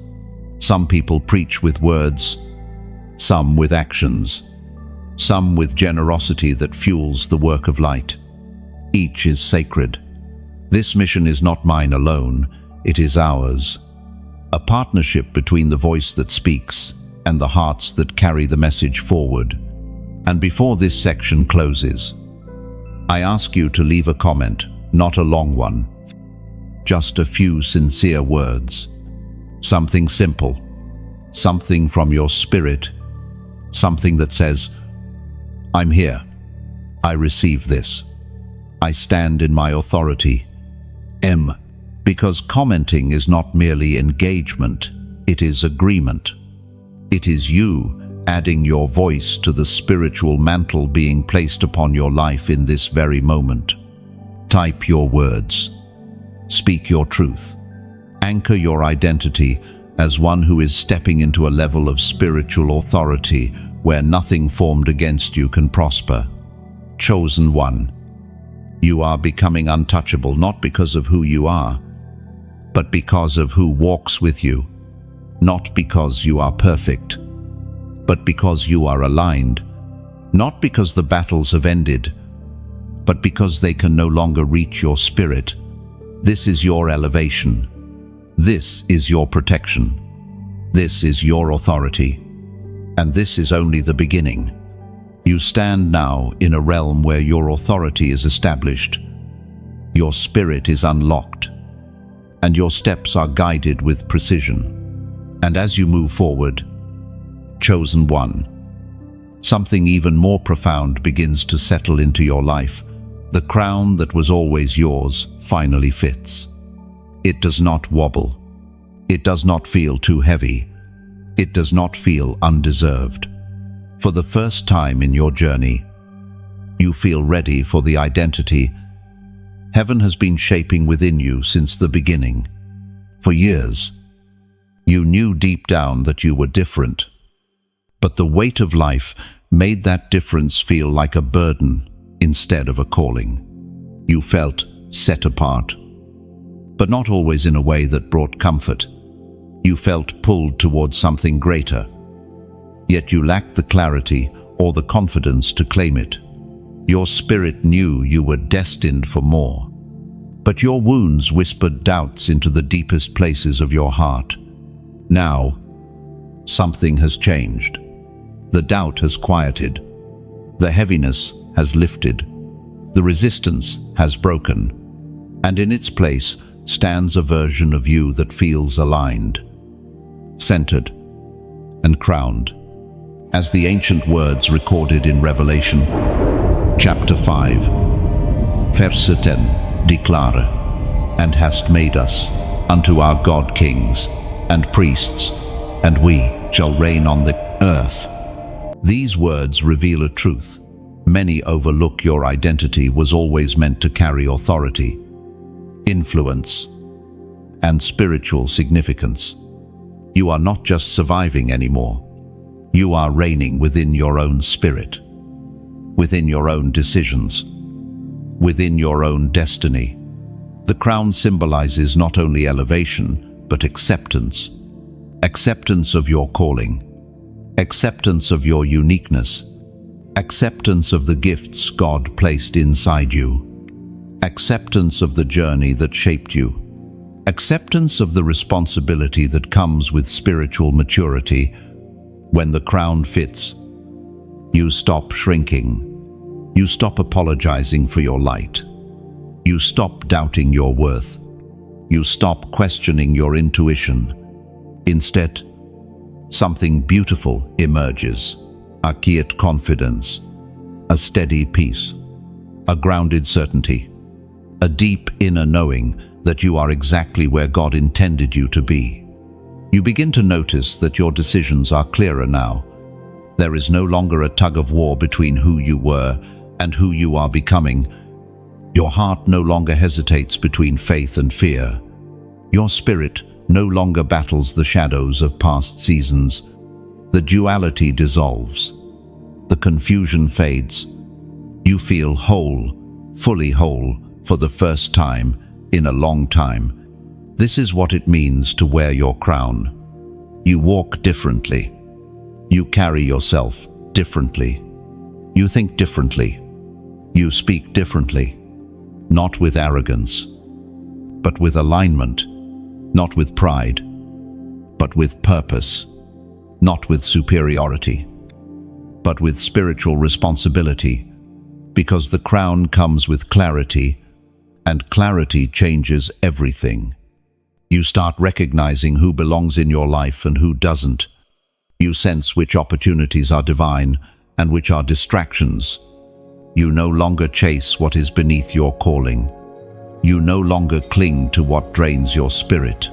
Some people preach with words, some with actions, some with generosity that fuels the work of light. Each is sacred. This mission is not mine alone, it is ours. a partnership between the voice that speaks and the hearts that carry the message forward. And before this section closes, I ask you to leave a comment, not a long one, just a few sincere words. Something simple, something from your spirit, something that says, "I'm here. I receive this. I stand in my authority." Because commenting is not merely engagement, it is agreement. It is you adding your voice to the spiritual mantle being placed upon your life in this very moment. Type your words. Speak your truth. Anchor your identity as one who is stepping into a level of spiritual authority where nothing formed against you can prosper. Chosen one. You are becoming untouchable not because of who you are, but because of who walks with you. Not because you are perfect, but because you are aligned. Not because the battles have ended, but because they can no longer reach your spirit. This is your elevation. This is your protection. This is your authority. And this is only the beginning. You stand now in a realm where your authority is established. Your spirit is unlocked, and your steps are guided with precision. And as you move forward, chosen one, something even more profound begins to settle into your life. The crown that was always yours finally fits. It does not wobble. It does not feel too heavy. It does not feel undeserved. For the first time in your journey, you feel ready for the identity heaven has been shaping within you since the beginning. For years, you knew deep down that you were different, but the weight of life made that difference feel like a burden instead of a calling. You felt set apart, but not always in a way that brought comfort. You felt pulled towards something greater, yet you lacked the clarity or the confidence to claim it. Your spirit knew you were destined for more, but your wounds whispered doubts into the deepest places of your heart. Now, something has changed. The doubt has quieted. The heaviness has lifted. The resistance has broken. And in its place stands a version of you that feels aligned, centered, and crowned. As the ancient words recorded in Revelation, chapter 5, verse 10, declare, "And hast made us unto our God kings and priests, and we shall reign on the earth." These words reveal a truth. Many overlook your identity was always meant to carry authority, influence, and spiritual significance. You are not just surviving anymore. You are reigning within your own spirit, within your own decisions, within your own destiny. The crown symbolizes not only elevation, but acceptance. Acceptance of your calling, acceptance of your uniqueness, acceptance of the gifts God placed inside you, acceptance of the journey that shaped you, acceptance of the responsibility that comes with spiritual maturity. When the crown fits, you stop shrinking. You stop apologizing for your light. You stop doubting your worth. You stop questioning your intuition. Instead, something beautiful emerges. A quiet confidence, a steady peace, a grounded certainty, a deep inner knowing that you are exactly where God intended you to be. You begin to notice that your decisions are clearer now. There is no longer a tug of war between who you were and who you are becoming. Your heart no longer hesitates between faith and fear. Your spirit no longer battles the shadows of past seasons. The duality dissolves. The confusion fades. You feel whole, fully whole, for the first time in a long time. This is what it means to wear your crown. You walk differently. You carry yourself differently. You think differently. You speak differently. Not with arrogance, but with alignment. Not with pride, but with purpose, not with superiority, but with spiritual responsibility, because the crown comes with clarity, and clarity changes everything. You start recognizing who belongs in your life and who doesn't. You sense which opportunities are divine and which are distractions. You no longer chase what is beneath your calling. You no longer cling to what drains your spirit.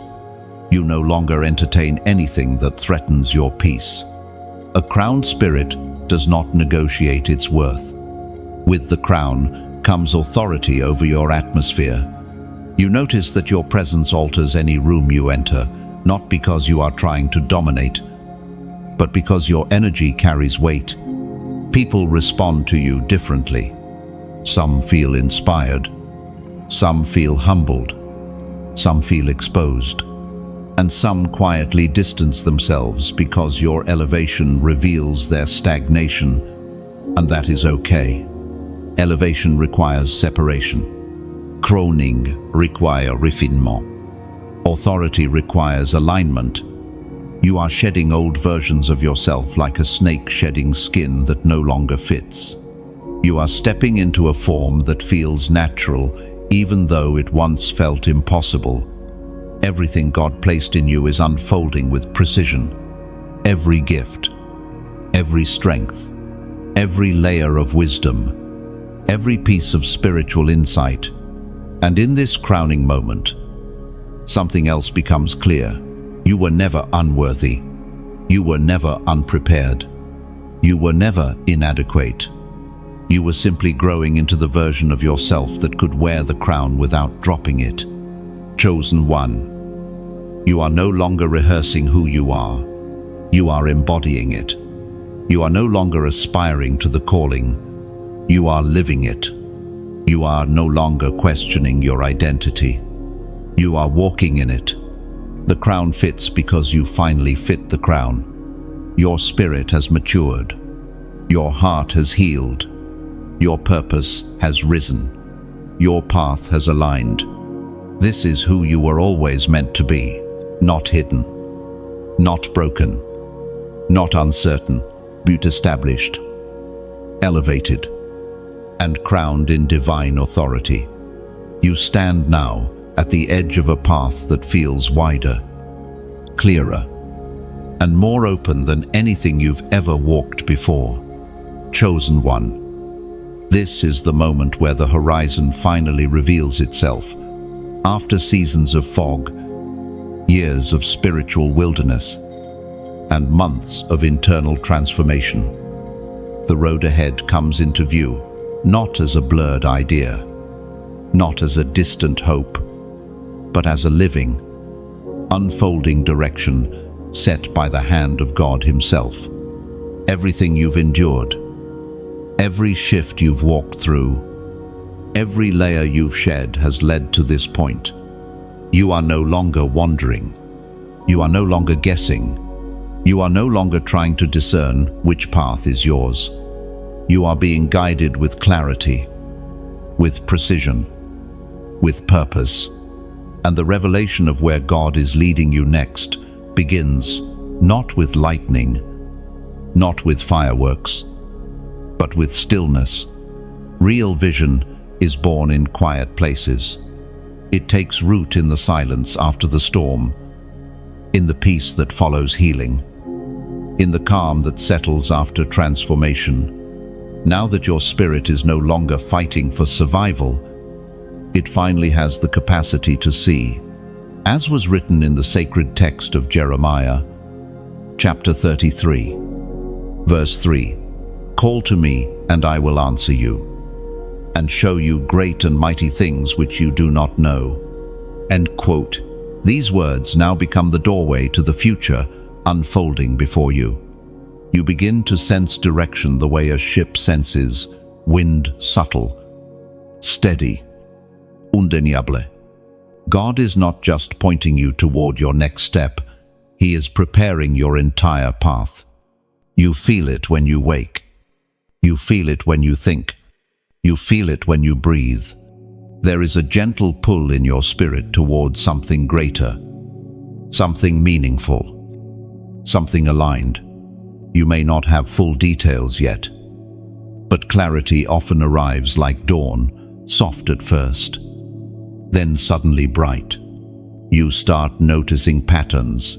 You no longer entertain anything that threatens your peace. A crowned spirit does not negotiate its worth. With the crown comes authority over your atmosphere. You notice that your presence alters any room you enter, not because you are trying to dominate, but because your energy carries weight. People respond to you differently. Some feel inspired, some feel humbled, some feel exposed, and some quietly distance themselves because your elevation reveals their stagnation, and that is okay. Elevation requires separation. Kroning requires refinement. Authority requires alignment. You are shedding old versions of yourself like a snake shedding skin that no longer fits. You are stepping into a form that feels natural, even though it once felt impossible. Everything God placed in you is unfolding with precision. Every gift, every strength, every layer of wisdom, every piece of spiritual insight. And in this crowning moment, something else becomes clear. You were never unworthy. You were never unprepared. You were never inadequate. You were simply growing into the version of yourself that could wear the crown without dropping it. Chosen one. You are no longer rehearsing who you are. You are embodying it. You are no longer aspiring to the calling. You are living it. You are no longer questioning your identity. You are walking in it. The crown fits because you finally fit the crown. Your spirit has matured. Your heart has healed. Your purpose has risen. Your path has aligned. This is who you were always meant to be. Not hidden. Not broken. Not uncertain, but established. Elevated. And crowned in divine authority. You stand now at the edge of a path that feels wider, clearer, and more open than anything you've ever walked before. Chosen one. This is the moment where the horizon finally reveals itself. After seasons of fog, years of spiritual wilderness, and months of internal transformation, the road ahead comes into view, not as a blurred idea, not as a distant hope, but as a living, unfolding direction set by the hand of God Himself. Everything you've endured, every shift you've walked through, every layer you've shed has led to this point. You are no longer wandering. You are no longer guessing. You are no longer trying to discern which path is yours. You are being guided with clarity, with precision, with purpose. And the revelation of where God is leading you next begins not with lightning, not with fireworks, but with stillness. Real vision is born in quiet places. It takes root in the silence after the storm, in the peace that follows healing, in the calm that settles after transformation. Now that your spirit is no longer fighting for survival, it finally has the capacity to see. As was written in the sacred text of Jeremiah, chapter 33, verse 3, "Call to me, and I will answer you, and show you great and mighty things which you do not know." End quote. These words now become the doorway to the future unfolding before you. You begin to sense direction the way a ship senses, wind subtle, steady, undeniable. God is not just pointing you toward your next step, He is preparing your entire path. You feel it when you wake. You feel it when you think. You feel it when you breathe. There is a gentle pull in your spirit towards something greater, something meaningful, something aligned. You may not have full details yet, but clarity often arrives like dawn, soft at first, then suddenly bright. You start noticing patterns.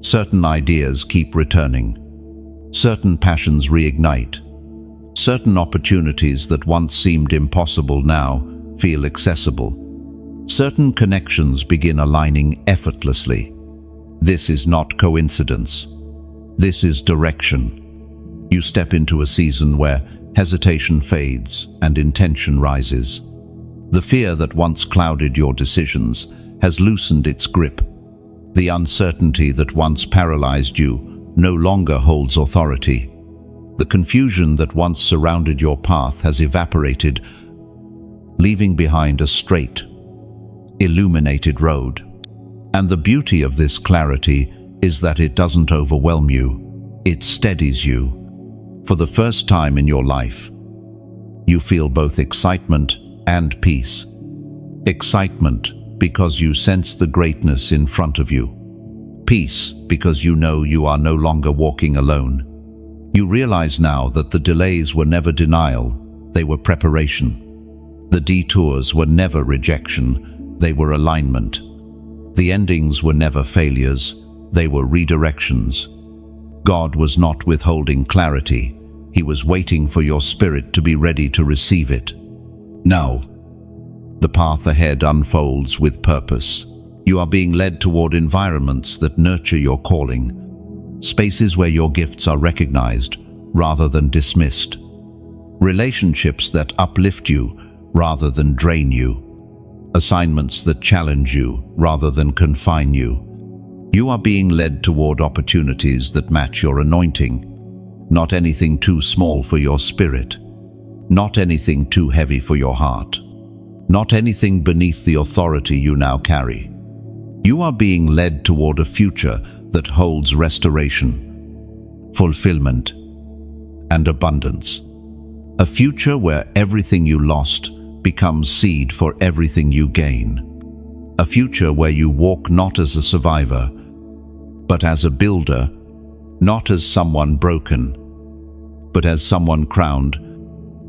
Certain ideas keep returning. Certain passions reignite. Certain opportunities that once seemed impossible now feel accessible. Certain connections begin aligning effortlessly. This is not coincidence. This is direction. You step into a season where hesitation fades and intention rises. The fear that once clouded your decisions has loosened its grip. The uncertainty that once paralyzed you no longer holds authority. The confusion that once surrounded your path has evaporated, leaving behind a straight, illuminated road. And the beauty of this clarity is that it doesn't overwhelm you, it steadies you. For the first time in your life, you feel both excitement and peace. Excitement because you sense the greatness in front of you. Peace because you know you are no longer walking alone. You realize now that the delays were never denial, they were preparation. The detours were never rejection, they were alignment. The endings were never failures, they were redirections. God was not withholding clarity, He was waiting for your spirit to be ready to receive it. Now, the path ahead unfolds with purpose. You are being led toward environments that nurture your calling, spaces where your gifts are recognized rather than dismissed, relationships that uplift you rather than drain you, assignments that challenge you rather than confine you. You are being led toward opportunities that match your anointing, not anything too small for your spirit, not anything too heavy for your heart, not anything beneath the authority you now carry. You are being led toward a future that holds restoration, fulfillment, and abundance. A future where everything you lost becomes seed for everything you gain. A future where you walk not as a survivor, but as a builder, not as someone broken, but as someone crowned.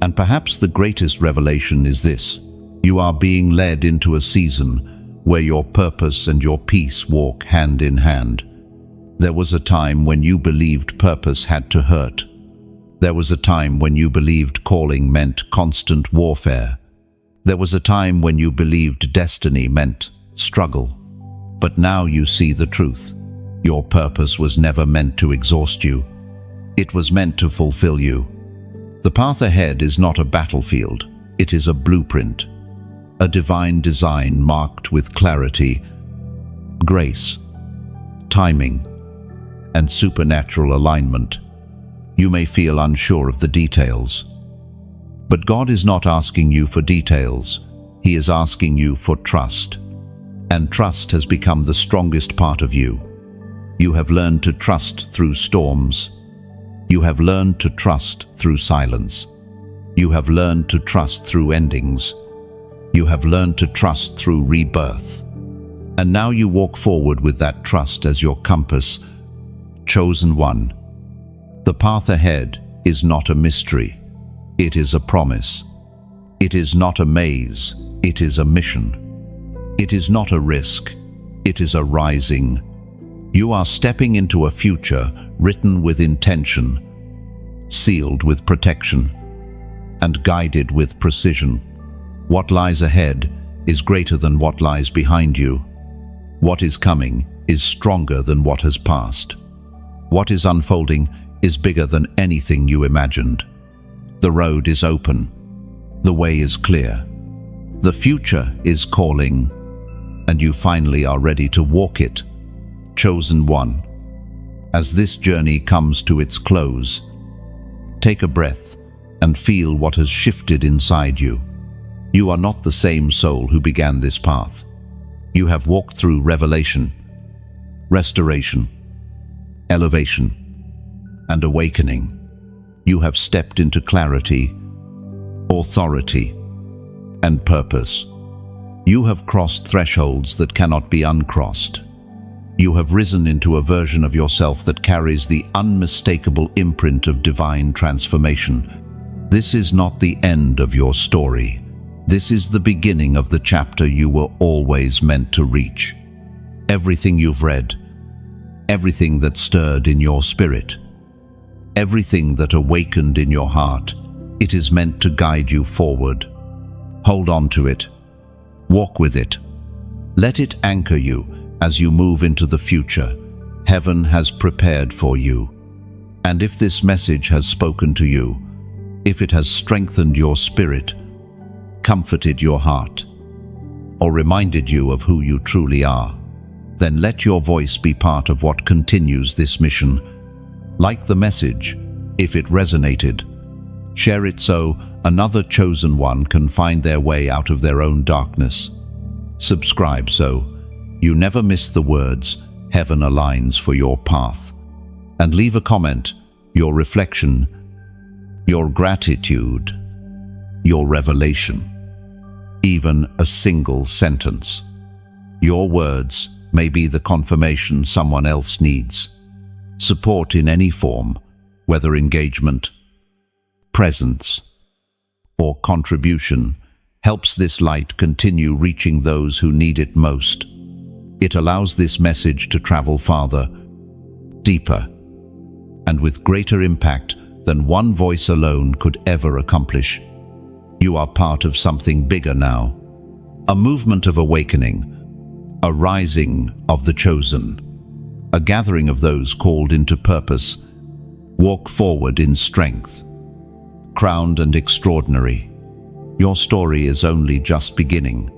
And perhaps the greatest revelation is this: you are being led into a season where your purpose and your peace walk hand in hand. There was a time when you believed purpose had to hurt. There was a time when you believed calling meant constant warfare. There was a time when you believed destiny meant struggle. But now you see the truth. Your purpose was never meant to exhaust you. It was meant to fulfill you. The path ahead is not a battlefield. It is a blueprint, a divine design marked with clarity, grace, timing, and supernatural alignment. You may feel unsure of the details, but God is not asking you for details. He is asking you for trust. And trust has become the strongest part of you. You have learned to trust through storms. You have learned to trust through silence. You have learned to trust through endings. You have learned to trust through rebirth. And now you walk forward with that trust as your compass. Chosen one. The path ahead is not a mystery. It is a promise. It is not a maze. It is a mission. It is not a risk. It is a rising. You are stepping into a future written with intention, sealed with protection, and guided with precision. What lies ahead is greater than what lies behind you. What is coming is stronger than what has passed. What is unfolding is bigger than anything you imagined. The road is open. The way is clear. The future is calling, and you finally are ready to walk it. Chosen one. As this journey comes to its close, take a breath and feel what has shifted inside you. You are not the same soul who began this path. You have walked through revelation, restoration, elevation, and awakening. You have stepped into clarity, authority, and purpose. You have crossed thresholds that cannot be uncrossed. You have risen into a version of yourself that carries the unmistakable imprint of divine transformation. This is not the end of your story. This is the beginning of the chapter you were always meant to reach. Everything you've read, everything that stirred in your spirit, everything that awakened in your heart, it is meant to guide you forward. Hold on to it. Walk with it. Let it anchor you as you move into the future heaven has prepared for you. And if this message has spoken to you, if it has strengthened your spirit, comforted your heart, or reminded you of who you truly are, then let your voice be part of what continues this mission. Like the message, if it resonated, share it so another chosen one can find their way out of their own darkness. Subscribe so you never miss the words heaven aligns for your path. And leave a comment, your reflection, your gratitude, your revelation, even a single sentence. Your words may be the confirmation someone else needs. Support in any form, whether engagement, presence, or contribution, helps this light continue reaching those who need it most. It allows this message to travel farther, deeper, and with greater impact than one voice alone could ever accomplish. You are part of something bigger now, a movement of awakening, a rising of the chosen, a gathering of those called into purpose. Walk forward in strength, crowned and extraordinary. Your story is only just beginning.